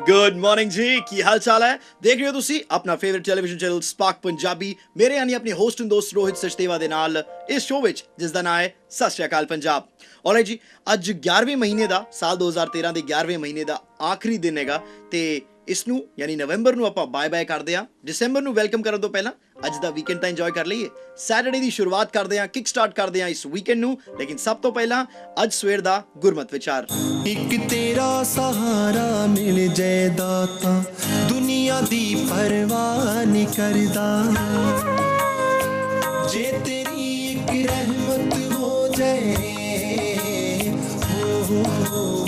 Good morning जी की हाल चाल है। देख रहे हो ਤੁਸੀਂ ਆਪਣਾ favourite television channel spark Punjabi ਮੇਰੇ ਯਾਨੀ ਆਪਣੇ ਹੋਸਟ ਐਂਡ ਦੋਸਤ ਰੋਹਿਤ ਸਚਦੇਵਾ ਦੇ ਨਾਲ ਇਸ ਸ਼ੋਅ ਵਿੱਚ ਜਿਸ ਦਾ ਨਾਮ ਹੈ ਸਤਿ ਸ਼੍ਰੀ ਅਕਾਲ ਪੰਜਾਬ। ਔਰ ਜੀ ਅੱਜ 11ਵੇਂ ਮਹੀਨੇ ਦਾ ਸਾਲ 2013 ਦੇ 11ਵੇਂ ਮਹੀਨੇ ਦਾ ਆਖਰੀ ਦਿਨ ਹੈਗਾ ਤੇ ਇਸ ਨੂੰ ਯਾਨੀ ਨਵੰਬਰ ਨੂੰ ਆਪਾਂ ਬਾਏ ਬਾਏ ਕਰਦੇ ਆ। ਦਸੰਬਰ ਨੂੰ ਵੈਲਕਮ ਕਰਨ ਤੋਂ ਪਹਿਲਾਂ ਅੱਜ ਦਾ ਵੀਕਐਂਡ ਤਾਂ ਇੰਜੋਏ ਕਰ ਲਈਏ। ਸੈਟਰਡੇ ਦੀ ਸ਼ੁਰੂਆਤ ਕਰਦੇ ਆ, ਕਿਕ ਸਟਾਰਟ ਕਰਦੇ ਆ ਇਸ ਵੀਕਐਂਡ ਨੂੰ। ਲੇਕਿਨ ਸਭ ਤੋਂ ਪਹਿਲਾਂ ਅੱਜ ਸਵੇਰ ਦਾ ਗੁਰਮਤਿ ਵਿਚਾਰ। ਇੱਕ ਤੇਰਾ ਸਹਾਰਾ ਮਿਲ ਜੇ ਦਾਤਾ ਦੁਨੀਆ ਦੀ ਪਰਵਾਹ ਨਹੀਂ ਕਰਦਾ ਜੇ ਤੇਰੀ ਇੱਕ ਰਹਿਮਤ ਹੋ ਜਾਏ ਹੋ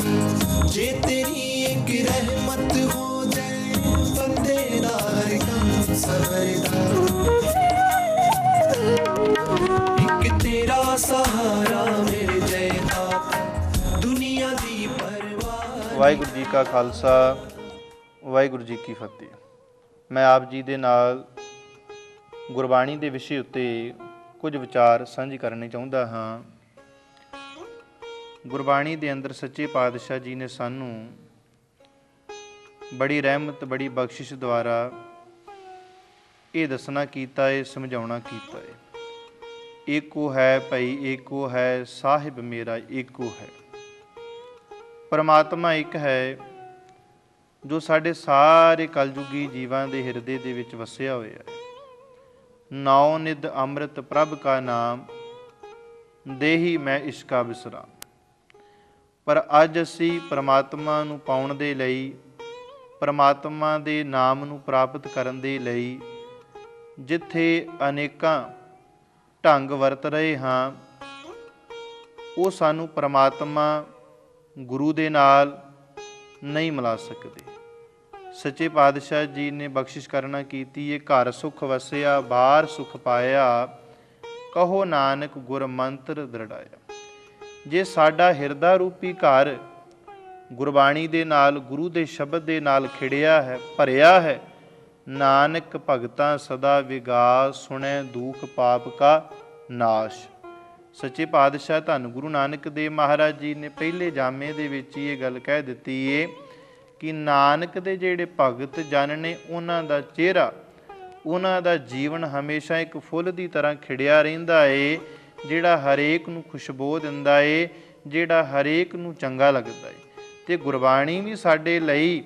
ਜੇ ਤੇਰੀ ਇੱਕ ਰਹਿਮਤ ਹੋ ਜਾਏ ਬੰਦੇ ਦਾ ਹਰ ਕੰਮ ਸਵਰਦਾ ਇੱਕ ਤੇਰਾ ਸਹਾਰਾ ਮਿਲ ਜੇ ਦਾਤਾ ਦੁਨੀਆ ਦੀ ਪਰਵਾਹ। ਵਾਹਿਗੁਰੂ ਜੀ ਕਾ ਖਾਲਸਾ, ਵਾਹਿਗੁਰੂ ਜੀ ਕੀ ਫਤਿਹ। ਮੈਂ ਆਪ ਜੀ ਦੇ ਨਾਲ ਗੁਰਬਾਣੀ ਦੇ ਵਿਸ਼ੇ ਉੱਤੇ ਕੁਝ ਵਿਚਾਰ ਸਾਂਝੇ ਕਰਨੇ ਚਾਹੁੰਦਾ ਹਾਂ। ਗੁਰਬਾਣੀ ਦੇ ਅੰਦਰ ਸੱਚੇ ਪਾਤਸ਼ਾਹ ਜੀ ਨੇ ਸਾਨੂੰ ਬੜੀ ਰਹਿਮਤ, ਬੜੀ ਬਖਸ਼ਿਸ਼ ਦੁਆਰਾ ਇਹ ਦੱਸਣਾ ਕੀਤਾ ਹੈ, ਸਮਝਾਉਣਾ ਕੀਤਾ ਹੈ। ਏਕੋ ਹੈ ਭਈ ਏਕੋ ਹੈ, ਸਾਹਿਬ ਮੇਰਾ ਏਕੋ ਹੈ। ਪਰਮਾਤਮਾ ਇੱਕ ਹੈ ਜੋ ਸਾਡੇ ਸਾਰੇ ਕਲਯੁਗੀ ਜੀਵਾਂ ਦੇ ਹਿਰਦੇ ਦੇ ਵਿੱਚ ਵਸਿਆ ਹੋਇਆ ਹੈ। ਨਾਉ ਨਿਧ ਅੰਮ੍ਰਿਤ ਪ੍ਰਭ ਕਾ ਨਾਮ, ਦੇਹੀ ਮੈਂ ਇਸ਼ਕਾ ਬਿਸਰਾਮ। ਪਰ ਅੱਜ ਅਸੀਂ ਪਰਮਾਤਮਾ ਨੂੰ ਪਾਉਣ ਦੇ ਲਈ, ਪਰਮਾਤਮਾ ਦੇ ਨਾਮ ਨੂੰ ਪ੍ਰਾਪਤ ਕਰਨ ਦੇ ਲਈ ਜਿੱਥੇ ਅਨੇਕਾਂ ਢੰਗ ਵਰਤ ਰਹੇ ਹਾਂ, ਉਹ ਸਾਨੂੰ ਪਰਮਾਤਮਾ ਗੁਰੂ ਦੇ ਨਾਲ ਨਹੀਂ ਮਿਲਾ ਸਕਦੇ। ਸੱਚੇ ਪਾਤਸ਼ਾਹ ਜੀ ਨੇ ਬਖਸ਼ਿਸ਼ ਕਰਨਾ ਕੀਤੀ ਹੈ, ਘਰ ਸੁਖ ਵਸਿਆ ਬਾਹਰ ਸੁਖ ਪਾਇਆ, ਕਹੋ ਨਾਨਕ ਗੁਰ ਮੰਤਰ ਦ੍ਰਿੜਾਇਆ। ਜੇ ਸਾਡਾ ਹਿਰਦਾ ਰੂਪੀ ਘਰ ਗੁਰਬਾਣੀ ਦੇ ਨਾਲ, ਗੁਰੂ ਦੇ ਸ਼ਬਦ ਦੇ ਨਾਲ ਖਿੜਿਆ ਹੈ, ਭਰਿਆ ਹੈ, ਨਾਨਕ ਭਗਤਾਂ ਸਦਾ ਵਿਗਾਸ, ਸੁਣੈ ਦੁਖ ਪਾਪ ਕਾ ਨਾਸ਼। ਸੱਚੇ ਪਾਤਸ਼ਾਹ ਧੰਨ ਗੁਰੂ ਨਾਨਕ ਦੇਵ ਮਹਾਰਾਜ ਜੀ ਨੇ ਪਹਿਲੇ ਜਾਮੇ ਦੇ ਵਿੱਚ ਹੀ ਇਹ ਗੱਲ ਕਹਿ ਦਿੱਤੀ ਏ ਕਿ ਨਾਨਕ ਦੇ ਜਿਹੜੇ ਭਗਤ ਜਨ ਨੇ, ਉਹਨਾਂ ਦਾ ਚਿਹਰਾ, ਉਹਨਾਂ ਦਾ ਜੀਵਨ ਹਮੇਸ਼ਾ ਇੱਕ ਫੁੱਲ ਦੀ ਤਰ੍ਹਾਂ ਖਿੜਿਆ ਰਹਿੰਦਾ ਏ, ਜਿਹੜਾ ਹਰੇਕ ਨੂੰ ਖੁਸ਼ਬੂ ਦਿੰਦਾ ਏ, ਜਿਹੜਾ ਹਰੇਕ ਨੂੰ ਚੰਗਾ ਲੱਗਦਾ ਏ। ਤੇ ਗੁਰਬਾਣੀ ਵੀ ਸਾਡੇ ਲਈ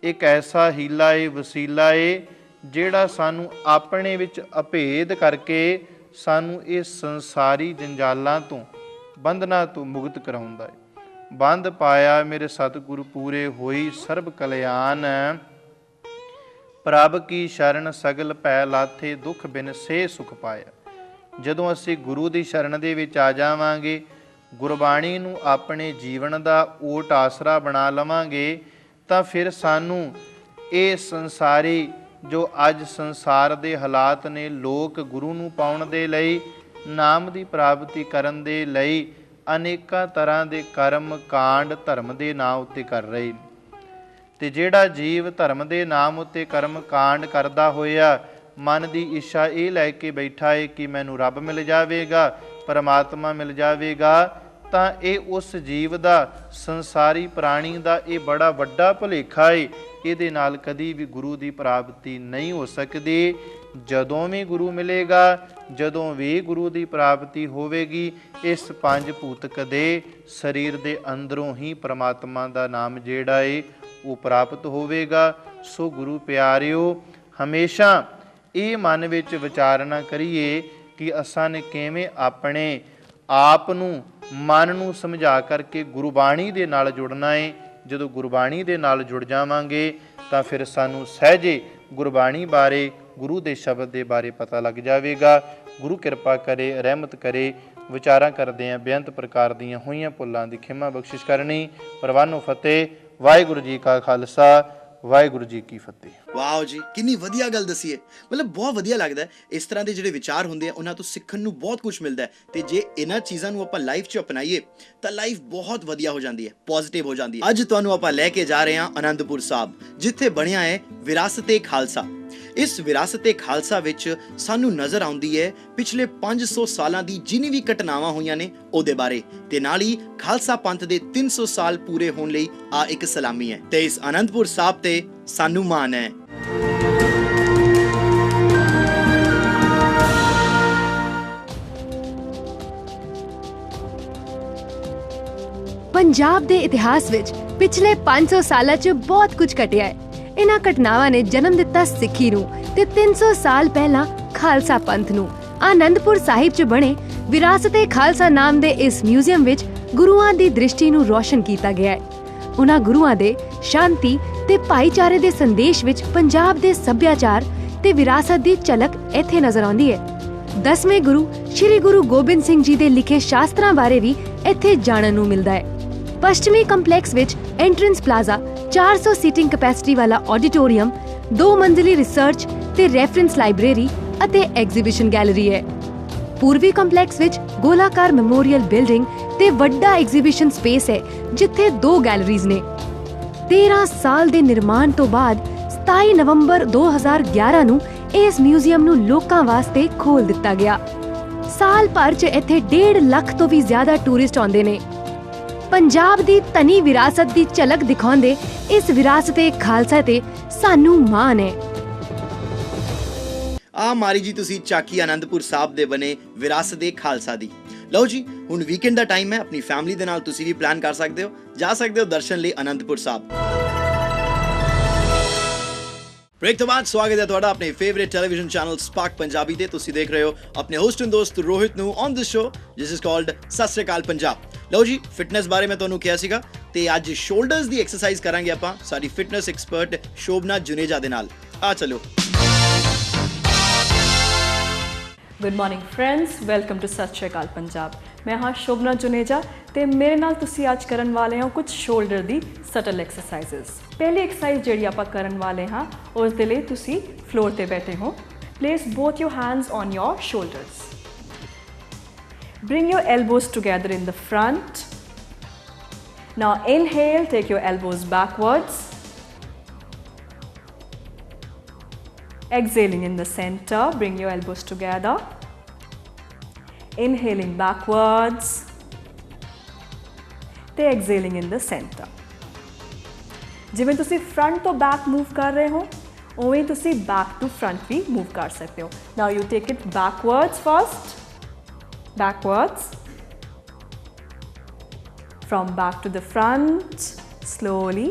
ਇੱਕ ਐਸਾ ਹੀਲਾ ਏ, ਵਸੀਲਾ ਏ, ਜਿਹੜਾ ਸਾਨੂੰ ਆਪਣੇ ਵਿੱਚ ਅਭੇਦ ਕਰਕੇ ਸਾਨੂੰ ਇਹ ਸੰਸਾਰੀ ਜੰਜਾਲਾਂ ਤੋਂ, ਬੰਧਨਾਂ ਤੋਂ ਮੁਕਤ ਕਰਾਉਂਦਾ ਹੈ। ਬੰਧ ਪਾਇਆ ਮੇਰੇ ਸਤਿਗੁਰੂ ਪੂਰੇ, ਹੋਈ ਸਰਬ ਕਲਿਆਣ, ਪ੍ਰਭ ਕੀ ਸ਼ਰਨ ਸਗਲ ਪੈ ਲਾਥੇ, ਦੁੱਖ ਬਿਨ ਸੇ ਸੁਖ ਪਾਇਆ। ਜਦੋਂ ਅਸੀਂ ਗੁਰੂ ਦੀ ਸ਼ਰਨ ਦੇ ਵਿੱਚ ਆ ਜਾਵਾਂਗੇ, ਗੁਰਬਾਣੀ ਨੂੰ ਆਪਣੇ ਜੀਵਨ ਦਾ ਓਟ ਆਸਰਾ ਬਣਾ ਲਵਾਂਗੇ, ਤਾਂ ਫਿਰ ਸਾਨੂੰ ਇਹ ਸੰਸਾਰੀ ਜੋ ਅੱਜ ਸੰਸਾਰ ਦੇ ਹਾਲਾਤ ਨੇ, ਲੋਕ ਗੁਰੂ ਨੂੰ ਪਾਉਣ ਦੇ ਲਈ, ਨਾਮ ਦੀ ਪ੍ਰਾਪਤੀ ਕਰਨ ਦੇ ਲਈ ਅਨੇਕਾਂ ਤਰ੍ਹਾਂ ਦੇ ਕਰਮ ਕਾਂਡ ਧਰਮ ਦੇ ਨਾਮ ਉੱਤੇ ਕਰ ਰਹੇ ਨੇ। ਤੇ ਜਿਹੜਾ ਜੀਵ ਧਰਮ ਦੇ ਨਾਮ ਉੱਤੇ ਕਰਮ ਕਾਂਡ ਕਰਦਾ ਹੋਇਆ ਮਨ ਦੀ ਇੱਛਾ ਇਹ ਲੈ ਕੇ ਬੈਠਾ ਹੈ ਕਿ ਮੈਨੂੰ ਰੱਬ ਮਿਲ ਜਾਵੇਗਾ, ਪਰਮਾਤਮਾ ਮਿਲ ਜਾਵੇਗਾ, ਤਾਂ ਇਹ ਉਸ ਜੀਵ ਦਾ, ਸੰਸਾਰੀ ਪ੍ਰਾਣੀ ਦਾ ਇਹ ਬੜਾ ਵੱਡਾ ਭੁਲੇਖਾ ਹੈ। ਇਹਦੇ ਨਾਲ ਕਦੀ ਵੀ ਗੁਰੂ ਦੀ ਪ੍ਰਾਪਤੀ ਨਹੀਂ ਹੋ ਸਕਦੀ। ਜਦੋਂ ਵੀ ਗੁਰੂ ਮਿਲੇਗਾ, ਜਦੋਂ ਵੀ ਗੁਰੂ ਦੀ ਪ੍ਰਾਪਤੀ ਹੋਵੇਗੀ, ਇਸ ਪੰਜ ਭੂਤਕ ਦੇ ਸਰੀਰ ਦੇ ਅੰਦਰੋਂ ਹੀ ਪਰਮਾਤਮਾ ਦਾ ਨਾਮ ਜਿਹੜਾ ਏ ਉਹ ਪ੍ਰਾਪਤ ਹੋਵੇਗਾ। ਸੋ ਗੁਰੂ ਪਿਆਰਿਓ, ਹਮੇਸ਼ਾ ਇਹ ਮਨ ਵਿੱਚ ਵਿਚਾਰਨਾ ਕਰੀਏ ਕਿ ਅਸਾਂ ਨੇ ਕਿਵੇਂ ਆਪਣੇ ਆਪ ਨੂੰ, ਮਨ ਨੂੰ ਸਮਝਾ ਕਰਕੇ ਗੁਰਬਾਣੀ ਦੇ ਨਾਲ ਜੁੜਨਾ ਏ। ਜਦੋਂ ਗੁਰਬਾਣੀ ਦੇ ਨਾਲ ਜੁੜ ਜਾਵਾਂਗੇ ਤਾਂ ਫਿਰ ਸਾਨੂੰ ਸਹਿਜੇ ਗੁਰਬਾਣੀ ਬਾਰੇ, ਗੁਰੂ ਦੇ ਸ਼ਬਦ ਦੇ ਬਾਰੇ ਪਤਾ ਲੱਗ ਜਾਵੇਗਾ। ਗੁਰੂ ਕਿਰਪਾ ਕਰੇ, ਰਹਿਮਤ ਕਰੇ। ਵਿਚਾਰਾਂ ਕਰਦੇ ਹਾਂ ਬੇਅੰਤ ਪ੍ਰਕਾਰ ਦੀਆਂ ਹੋਈਆਂ ਭੁੱਲਾਂ ਦੀ ਖਿਮਾ ਬਖਸ਼ਿਸ਼ ਕਰਨੀ। ਪ੍ਰਵਾਨੋ ਫਤਿਹ। ਵਾਹਿਗੁਰੂ ਜੀ ਕਾ ਖਾਲਸਾ, ਵਾਹਿਗੁਰੂ ਜੀ ਕੀ ਫਤਿਹ। ਵਾਓ ਜੀ, ਕਿੰਨੀ ਵਧੀਆ ਗੱਲ ਦਸੀ ਹੈ। ਮਤਲਬ ਬਹੁਤ ਵਧੀਆ ਲੱਗਦਾ ਹੈ। ਇਸ ਤਰ੍ਹਾਂ ਦੇ ਜਿਹੜੇ ਵਿਚਾਰ ਹੁੰਦੇ ਆ, ਉਹਨਾਂ ਤੋਂ ਸਿੱਖਣ ਨੂੰ ਬਹੁਤ ਕੁਝ ਮਿਲਦਾ ਹੈ। ਤੇ ਜੇ ਇਹਨਾਂ ਚੀਜ਼ਾਂ ਨੂੰ ਆਪਾਂ ਲਾਈਫ 'ਚ ਅਪਣਾਈਏ ਤਾਂ ਲਾਈਫ ਬਹੁਤ ਵਧੀਆ ਹੋ ਜਾਂਦੀ ਹੈ, ਪੋਜ਼ਿਟਿਵ ਹੋ ਜਾਂਦੀ ਹੈ। ਅੱਜ ਤੁਹਾਨੂੰ ਆਪਾਂ ਲੈ ਕੇ ਜਾ ਰਹੇ ਹਾਂ ਅਨੰਦਪੁਰ ਸਾਹਿਬ, ਜਿੱਥੇ ਬਣਿਆ ਹੈ ਵਿਰਾਸਤ-ਏ ਖਾਲਸਾ। ਇਸ ਵਿਰਾਸਤ-ਏ ਖਾਲਸਾ ਵਿੱਚ ਸਾਨੂੰ ਨਜ਼ਰ ਆਉਂਦੀ ਹੈ ਪਿਛਲੇ 500 ਸਾਲਾਂ ਦੀ ਜਿੰਨੀ ਵੀ ਘਟਨਾਵਾਂ ਹੋਈਆਂ ਨੇ ਉਹਦੇ ਬਾਰੇ, ਤੇ ਨਾਲ ਹੀ ਖਾਲਸਾ ਪੰਥ ਦੇ 300 ਸਾਲ ਪੂਰੇ ਹੋਣ ਲਈ ਆ ਇੱਕ ਸਲਾਮੀ ਹੈ ਤੇ ਇਸ ਅਨੰਦਪੁਰ ਸਾਹਿਬ ਤੇ ਸਾਨੂੰ ਮਾਣ ਹੈ। ਪੰਜਾਬ ਦੇ ਇਤਿਹਾਸ ਵਿੱਚ ਪਿਛਲੇ 500 ਸਾਲਾਂ 'ਚ ਬਹੁਤ ਕੁਝ ਘਟਿਆ ਹੈ। ਇਹਨਾਂ ਘਟਨਾਵਾਂ ਨੇ ਜਨਮ ਦਿੱਤਾ ਸਿੱਖੀ ਨੂੰ ਤੇ 300 ਸਾਲ ਪਹਿਲਾਂ ਖਾਲਸਾ ਪੰਥ ਨੂੰ। ਆਨੰਦਪੁਰ ਸਾਹਿਬ 'ਚ ਬਣੇ ਵਿਰਾਸਤ-ਏ ਖਾਲਸਾ ਨਾਮ ਦੇ ਇਸ ਮਿਊਜ਼ੀਅਮ ਵਿੱਚ ਗੁਰੂਆਂ ਦੀ ਦ੍ਰਿਸ਼ਟੀ ਨੂੰ ਰੋਸ਼ਨ ਕੀਤਾ ਗਿਆ ਹੈ। ਉਹਨਾਂ ਗੁਰੂਆਂ ਦੇ ਸ਼ਾਂਤੀ ਤੇ ਭਾਈਚਾਰੇ ਦੇ ਸੰਦੇਸ਼ ਵਿੱਚ ਪੰਜਾਬ ਦੇ ਸੱਭਿਆਚਾਰ ਤੇ ਵਿਰਾਸਤ ਦੀ ਝਲਕ ਇੱਥੇ ਨਜ਼ਰ ਆਉਂਦੀ ਹੈ। 10ਵੇਂ ਗੁਰੂ ਸ਼੍ਰੀ ਗੁਰੂ ਗੋਬਿੰਦ ਸਿੰਘ ਜੀ ਦੇ ਲਿਖੇ ਸ਼ਾਸਤਰਾਂ ਬਾਰੇ ਵੀ ਇੱਥੇ ਜਾਣਨ ਨੂੰ ਮਿਲਦਾ ਹੈ। ਪੱਛਮੀ ਕੰਪਲੈਕਸ ਵਿੱਚ ਐਂਟਰੈਂਸ ਪਲਾਜ਼ਾ, 400 ਸੀਟਿੰਗ ਕੈਪੈਸਿਟੀ ਵਾਲਾ ਆਡੀਟੋਰੀਅਮ, 2 ਮੰਜ਼ਿਲੀ ਰਿਸਰਚ ਤੇ ਰੈਫਰੈਂਸ ਲਾਇਬ੍ਰੇਰੀ ਅਤੇ ਐਗਜ਼ੀਬਿਸ਼ਨ ਗੈਲਰੀ ਹੈ। ਪੂਰਬੀ ਕੰਪਲੈਕਸ ਵਿੱਚ ਗੋਲਾਕਾਰ ਮੈਮੋਰੀਅਲ ਬਿਲਡਿੰਗ ਤੇ ਵੱਡਾ ਐਗਜ਼ੀਬਿਸ਼ਨ ਸਪੇਸ ਹੈ ਜਿੱਥੇ 2 ਗੈਲਰੀਜ਼ ਨੇ। 13 ਸਾਲ ਦੇ ਨਿਰਮਾਣ ਤੋਂ ਬਾਅਦ 27 ਨਵੰਬਰ 2011 ਨੂੰ ਇਸ ਮਿਊਜ਼ੀਅਮ ਨੂੰ ਲੋਕਾਂ ਵਾਸਤੇ ਖੋਲ ਦਿੱਤਾ ਗਿਆ। ਸਾਲ ਭਰ 'ਚ ਇੱਥੇ 1.5 ਲੱਖ ਤੋਂ ਵੀ ਜ਼ਿਆਦਾ ਟੂਰਿਸਟ ਆਉਂਦੇ ਨੇ। ਪੰਜਾਬ ਦੀ ਧਨੀ ਵਿਰਾਸਤ ਦੀ ਝਲਕ ਦਿਖਾਉਂਦੇ ਇਸ ਵਿਰਾਸਤ-ਏ ਖਾਲਸਾ ਤੇ ਸਾਨੂੰ ਮਾਣ ਹੈ। ਆ ਮਾਰੀ ਜੀ ਤੁਸੀਂ ਚਾਕੀ ਆਨੰਦਪੁਰ ਸਾਹਿਬ ਦੇ ਬਣੇ ਵਿਰਾਸਤ-ਏ ਖਾਲਸਾ ਦੀ। ਲਓ ਜੀ, ਹੁਣ ਵੀਕਐਂਡ ਦਾ ਟਾਈਮ ਹੈ, ਆਪਣੀ ਫੈਮਿਲੀ ਦੇ ਨਾਲ ਤੁਸੀਂ ਵੀ ਪਲਾਨ ਕਰ ਸਕਦੇ ਹੋ, ਜਾ ਸਕਦੇ ਹੋ ਦਰਸ਼ਨ ਲਈ ਆਨੰਦਪੁਰ ਸਾਹਿਬ। ਬ੍ਰੇਕ ਤੋਂ ਬਾਅਦ ਸਵਾਗਤ ਹੈ ਤੁਹਾਡਾ ਆਪਣੇ favourite television channel spark Punjabi ਤੇ। ਤੁਸੀਂ ਦੇਖ ਰਹੇ ਹੋ ਆਪਣੇ ਹੋਸਟ ਐਂਡ ਦੋਸਤ ਰੋਹਿਤ ਨੂੰ ਔਨ ਦਿਸ ਸ਼ੋ ਜਿਸ ਇਜ਼ ਕਾਲਡ ਸਤਿ ਸ਼੍ਰੀ ਅਕਾਲ ਪੰਜਾਬ। ਲਓ ਜੀ, ਫਿਟਨੈਸ ਬਾਰੇ ਮੈਂ ਤੁਹਾਨੂੰ ਕਿਹਾ ਸੀਗਾ ਤੇ ਅੱਜ ਸ਼ੋਲਡਰਸ ਦੀ ਐਕਸਰਸਾਈਜ਼ ਕਰਾਂਗੇ ਆਪਾਂ ਸਾਡੀ ਫਿਟਨੈਸ ਐਕਸਪਰਟ ਸ਼ੋਭਨਾ ਜੁਨੇਜਾ ਦੇ ਨਾਲ। ਆ ਚਲੋ। Good morning friends, welcome to ਸਤਿ ਸ਼੍ਰੀ ਅਕਾਲ ਪੰਜਾਬ। ਮੈਂ ਹਾਂ ਸ਼ੋਭਨਾ ਜੁਨੇਜਾ ਤੇ ਮੇਰੇ ਨਾਲ ਤੁਸੀਂ ਅੱਜ ਕਰਨ ਵਾਲੇ ਹਾਂ ਕੁਝ ਸ਼ੋਲਡਰ ਦੀ ਸਟਲ ਐਕਸਰਸਾਈਜ਼ਸ। ਪਹਿਲੀ ਐਕਸਰਸਾਈਜ਼ ਜਿਹੜੀ ਆਪਾਂ ਕਰਨ ਵਾਲੇ ਹਾਂ ਉਸ ਦੇ ਲਈ ਤੁਸੀਂ ਫਲੋਰ ਤੇ ਬੈਠੇ ਹੋ। Place both your hands on your shoulders. Bring your elbows together in the front. Now inhale, take your elbows backwards. Exhaling in the center, bring your elbows together. Inhaling backwards. ਤੇ exhaling in the center. ਜਿਵੇਂ ਤੁਸੀਂ front ਤੋਂ back move ਕਰ ਰਹੇ ਹੋ ਉਵੇਂ ਤੁਸੀਂ back to front we move ਕਰ ਸਕਦੇ ਹੋ। Now you take it backwards first. Backwards. From back to the front, slowly.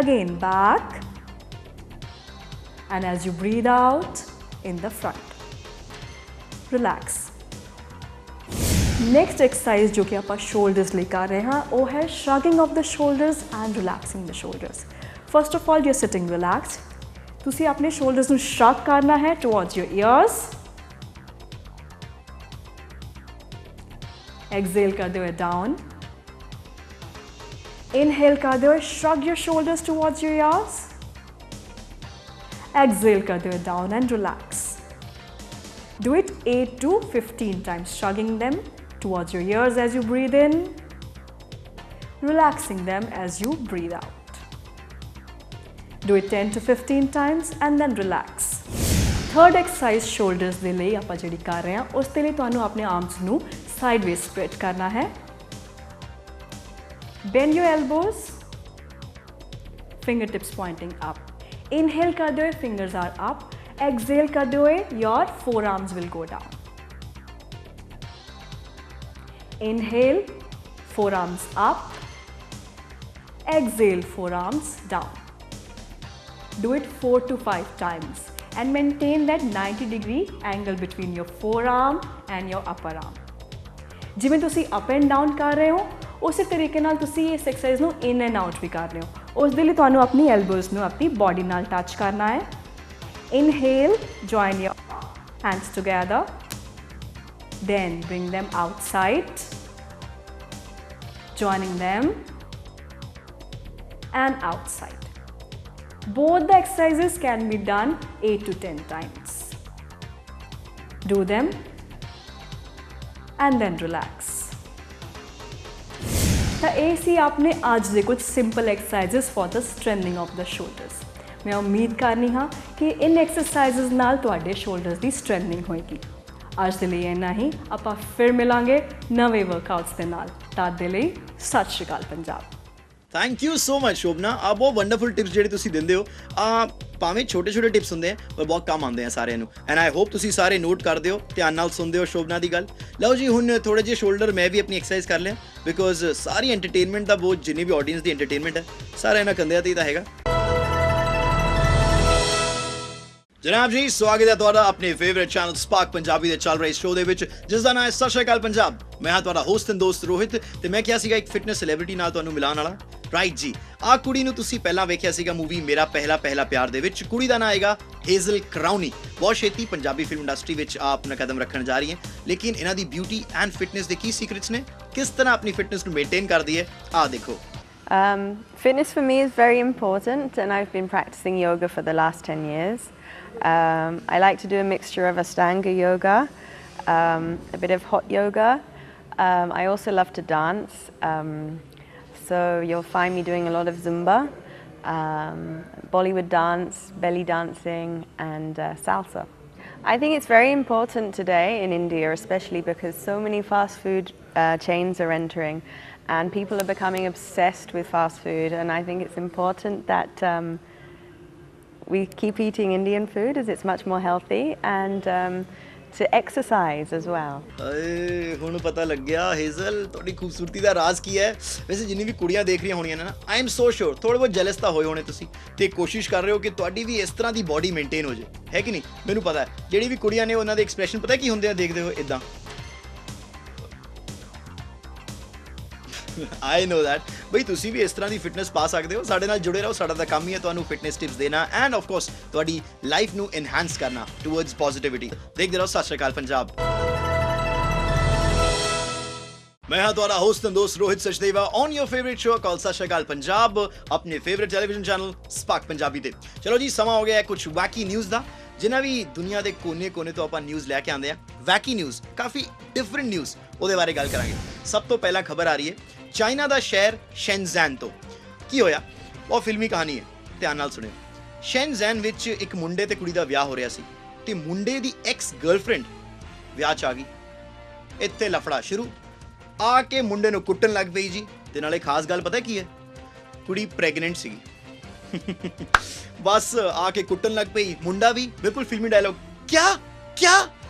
Again back. And as you breathe out, in the front. Relax. Next exercise जो कि ਆਪਾਂ shoulders ਲਈ ਕਰ ਰਹੇ ਹਾਂ ਉਹ ਹੈ shrugging of the shoulders and relaxing the shoulders. First of all, you're sitting relaxed. ਤੁਸੀਂ ਆਪਣੇ shoulders ਨੂੰ shrug ਕਰਨਾ ਹੈ towards your ears. Exhale ਕਰਦੇ ਹੋਏ down. Inhale ਕਰਦੇ ਹੋਏ shrug your shoulders towards your ears. Exhale ਕਰਦੇ ਹੋਏ down and relax. Do it 8 to 15 times, shrugging them towards your ears as you breathe in, relaxing them as you breathe out. Do it 10 to 15 times and then relax. Third exercise shoulders ਦੇ ਲਈ ਆਪਾਂ ਜਿਹੜੀ ਕਰ ਰਹੇ ਹਾਂ ਉਸ ਦੇ ਲਈ ਤੁਹਾਨੂੰ ਆਪਣੇ arms ਨੂੰ sideways spread ਕਰਨਾ ਹੈ. Bend your elbows, fingertips pointing up. Inhale ਕਰਦੇ ਹੋਏ fingers are up. Exhale ਕਰਦੇ ਹੋਏ your forearms will go down. Inhale, forearms up. Exhale, forearms down. Do it 4 to 5 times and maintain that 90-degree angle between your forearm and your upper arm. ਜਿਵੇਂ ਤੁਸੀਂ up and down ਕਰ ਰਹੇ ਹੋ ਉਸੇ ਤਰੀਕੇ ਨਾਲ ਤੁਸੀਂ ਇਸ ਐਕਸਰਸਾਈਜ਼ ਨੂੰ in and out ਵੀ ਕਰ ਰਹੇ ਹੋ। ਉਸ ਦੇ ਲਈ ਤੁਹਾਨੂੰ ਆਪਣੀ elbows ਨੂੰ ਆਪਣੀ body ਨਾਲ ਟੱਚ ਕਰਨਾ ਹੈ। Inhale, join your hands together. Then bring them outside, joining them and outside. Both the exercises can be done 8 to 10 times. Do them and then relax. ਤਾਂ ਇਹ ਸੀ ਆਪਣੇ ਅੱਜ ਦੇ ਕੁਝ simple exercises for the strengthening of the shoulders. ਮੈਂ ਉਮੀਦ ਕਰਨੀ ਹਾਂ ਕਿ ਇਨ ਐਕਸਰਸਾਈਜ਼ਸ ਨਾਲ ਤੁਹਾਡੇ ਸ਼ੋਲਡਰਸ ਦੀ ਸਟਰੈਂਥਨਿੰਗ ਹੋਏਗੀ। ਅੱਜ ਦੇ ਲਈ ਇੰਨਾ ਹੀ, ਆਪਾਂ ਫਿਰ ਮਿਲਾਂਗੇ ਨਵੇਂ ਵਰਕਆਊਟਸ ਦੇ ਨਾਲ। ਤਦ ਦੇ ਲਈ ਸਤਿ ਸ਼੍ਰੀ Akal Punjab. Thank you so much Shobhana, ਆ ਬਹੁਤ ਵੰਡਰਫੁਲ ਟਿਪਸ ਜਿਹੜੇ ਤੁਸੀਂ ਦਿੰਦੇ ਹੋ। ਆ ਭਾਵੇਂ ਛੋਟੇ ਛੋਟੇ ਟਿਪਸ ਹੁੰਦੇ ਆ ਪਰ ਬਹੁਤ ਕੰਮ ਆਉਂਦੇ ਆ ਸਾਰਿਆਂ ਨੂੰ। ਐਂਡ ਆਈ ਹੋਪ ਤੁਸੀਂ ਸਾਰੇ ਨੋਟ ਕਰਦੇ ਹੋ, ਧਿਆਨ ਨਾਲ ਸੁਣਦੇ ਹੋ ਸ਼ੋਭਨਾ ਦੀ ਗੱਲ। ਲਓ ਜੀ, ਹੁਣ ਥੋੜੇ ਜਿਹੇ ਸ਼ੋਲਡਰ ਮੈਂ ਵੀ ਆਪਣੀ ਐਕਸਰਸਾਈਜ਼ ਕਰ ਲਿਆ, ਬਿਕੋਜ਼ ਸਾਰੀ ਐਂਟਰਟੇਨਮੈਂਟ ਦਾ ਬੋਝ, ਜਿੰਨੀ ਵੀ ਆਡੀਅנס ਦੀ ਐਂਟਰਟੇਨਮੈਂਟ ਹੈ, ਸਾਰਾ ਇਹਨਾਂ ਕੰਧਿਆਂ ਤੇ ਹੀ ਤਾਂ ਹੈਗਾ। ਜਨਾਬ ਜੀ, ਸਵਾਗਤ ਹੈ ਤੁਹਾਡਾ ਆਪਣੇ ਫੇਵਰਿਟ ਚੈਨਲ ਸਪਾਰਕ ਪੰਜਾਬੀ ਦੇ ਚੱਲ ਰਹੇ ਸ਼ੋਅ ਦੇ ਵਿੱਚ, ਜਿਸ ਦਾ ਨਾਮ ਹੈ ਸਤਿ ਸ਼੍ਰੀ ਅਕਾਲ ਪੰਜਾਬ। ਮੈਂ ਹਾਂ ਤੁਹਾਡਾ ਹੋਸਟ ਐਂਡ ਦੋਸਤ ਰੋਹਿਤ, ਤੇ ਮੈਂ ਕਿਹਾ ਸੀਗਾ ਇੱਕ ਫਿਟਨੈਸ ਸੈਲੀਬ੍ਰਿਟੀ ਨਾਲ ਤੁਹਾਨੂੰ ਮਿਲਾਉਣ ਵਾਲਾ। ਰਾਈਟ ਜੀ, ਆਹ ਕੁੜੀ ਨੂੰ ਤੁਸੀਂ ਪਹਿਲਾਂ ਵੇਖਿਆ ਸੀਗਾ ਮੂਵੀ ਮੇਰਾ ਪਹਿਲਾ ਪਹਿਲਾ ਪਿਆਰ ਦੇ ਵਿੱਚ। ਕੁੜੀ ਦਾ ਨਾਮ ਹੈਗਾ ਹੇਜ਼ਲ ਕਰਾਉਨੀ। ਬਹੁਤ ਛੇਤੀ ਪੰਜਾਬੀ ਫਿਲਮ ਇੰਡਸਟਰੀ ਵਿੱਚ ਆ ਆਪਣਾ ਕਦਮ ਰੱਖਣ ਜਾ ਰਹੀ ਹੈ, ਲੇਕਿਨ ਇਹਨਾਂ ਦੀ ਬਿਊਟੀ ਐਂਡ ਫਿਟਨੈਸ ਦੇ ਕੀ ਸੀਕ੍ਰੇਟਸ ਨੇ, ਕਿਸ ਤਰ੍ਹਾਂ ਆਪਣੀ ਫਿਟਨੈਸ ਨੂੰ ਮੇਨਟੇਨ ਕਰਦੀ ਹੈ, ਆਹ ਦੇਖੋ। Fitness for me is very important, and I've been practicing yoga for the last 10 years. I like to do a mixture of Ashtanga yoga, a bit of hot yoga. I also love to dance, so you'll find me doing a lot of Zumba, Bollywood dance, belly dancing, and salsa. I think it's very important today in India, especially because so many fast food chains are entering and people are becoming obsessed with fast food, and I think it's important that we keep eating Indian food as it's much more healthy, and to exercise as well. ਹੁਣ ਪਤਾ ਲੱਗਿਆ Hazel ਤੁਹਾਡੀ ਖੂਬਸੂਰਤੀ ਦਾ ਰਾਜ਼ ਕੀ ਹੈ। ਵੈਸੇ ਜਿੰਨੀ ਵੀ ਕੁੜੀਆਂ ਦੇਖ ਰਹੀਆਂ ਹੋਣੀਆਂ ਨੇ ਨਾ, ਆਈ ਐਮ ਸੋ ਸ਼ੋਰ ਥੋੜੇ ਬਹੁਤ ਜੈਲਸ ਤਾਂ ਹੋਏ ਹੋਣੇ ਤੁਸੀਂ, ਤੇ ਕੋਸ਼ਿਸ਼ ਕਰ ਰਹੇ ਹੋ ਕਿ ਤੁਹਾਡੀ ਵੀ ਇਸ ਤਰ੍ਹਾਂ ਦੀ ਬੋਡੀ ਮੇਨਟੇਨ ਹੋ ਜਾਏ, ਹੈ ਕਿ ਨਹੀਂ? ਮੈਨੂੰ ਪਤਾ ਹੈ ਜਿਹੜੀ ਵੀ ਕੁੜੀਆਂ ਨੇ ਉਹਨਾਂ ਦੇ ਐਕਸਪ੍ਰੈਸ਼ਨ ਪਤਾ ਕੀ ਹੁੰਦੇ ਆ ਦੇਖਦੇ ਹੋ ਇਦਾਂ। ਆਈ ਨੋ ਦੈਟ ਬਈ ਤੁਸੀਂ ਵੀ ਇਸ ਤਰ੍ਹਾਂ ਦੀ ਫਿਟਨੈਸ ਪਾ ਸਕਦੇ ਹੋ। ਸਾਡੇ ਨਾਲ ਜੁੜੇ ਰਹੋ, ਸਾਡਾ ਤਾਂ ਕੰਮ ਹੀ ਹੈ ਤੁਹਾਨੂੰ ਫਿਟਨੈਸ ਟਿਪਸ ਦੇਣਾ ਐਂਡ ਆਫ ਕੋਰਸ ਤੁਹਾਡੀ ਲਾਈਫ ਨੂੰ ਐਨਹਾਂਸ ਕਰਨਾ ਟੁਵਰਡਸ ਪੋਜ਼ਿਟਿਵਿਟੀ। ਦੇਖਦੇ ਰਹੋ ਸਤਿ ਸ਼੍ਰੀ ਅਕਾਲ ਪੰਜਾਬ। मैं हाँ ਤੁਹਾਡਾ ਹੋਸਟ ਐਂਡ ਦੋਸਤ Rohit Sachdeva on your favourite show called सत श्री अकाल पंजाब, अपने favourite television channel spark Punjabi ਤੇ। ਚਲੋ ਜੀ, ਸਮਾਂ ਹੋ ਗਿਆ ਹੈ ਕੁਝ ਵੈਕੀ ਨਿਊਜ਼ ਦਾ। ਜਿਨ੍ਹਾਂ ਵੀ ਦੁਨੀਆ ਦੇ ਕੋਨੇ-ਕੋਨੇ ਤੋਂ ਆਪਾਂ ਨਿਊਜ਼ ਲੈ ਕੇ ਆਉਂਦੇ ਆ, ਵੈਕੀ ਨਿਊਜ਼, ਕਾਫੀ ਡਿਫਰੈਂਟ ਨਿਊਜ਼, ਉਹਦੇ ਬਾਰੇ ਗੱਲ ਕਰਾਂਗੇ। ਸਭ ਤੋਂ ਪਹਿਲਾਂ ਖਬਰ ਆ ਰਹੀ ਹੈ ਚਾਈਨਾ ਦਾ ਸ਼ਹਿਰ ਸ਼ੈਨਜ਼ੈਨ ਤੋਂ। ਕੀ ਹੋਇਆ? ਉਹ ਫਿਲਮੀ ਕਹਾਣੀ ਹੈ, ਧਿਆਨ ਨਾਲ ਸੁਣਿਓ। ਸ਼ੈਨਜ਼ੈਨ ਵਿੱਚ ਇੱਕ ਮੁੰਡੇ ਤੇ ਕੁੜੀ ਦਾ ਵਿਆਹ ਹੋ ਰਿਹਾ ਸੀ, ਤੇ ਮੁੰਡੇ ਦੀ ਐਕਸ ਗਰਲਫ੍ਰੈਂਡ ਵਿਆਹ 'ਚ ਆ ਗਈ। ਇੱਥੇ ਲਫੜਾ ਸ਼ੁਰੂ, ਆ ਕੇ ਮੁੰਡੇ ਨੂੰ ਕੁੱਟਣ ਲੱਗ ਪਈ ਜੀ। ਤੇ ਨਾਲੇ ਖਾਸ ਗੱਲ ਪਤਾ ਕੀ ਹੈ? ਕੁੜੀ ਪ੍ਰੈਗਨੈਂਟ ਸੀਗੀ। ਬਸ ਆ ਕੇ ਕੁੱਟਣ ਲੱਗ ਪਈ, ਮੁੰਡਾ ਵੀ ਬਿਲकुल फिल्मी डायलॉग, क्या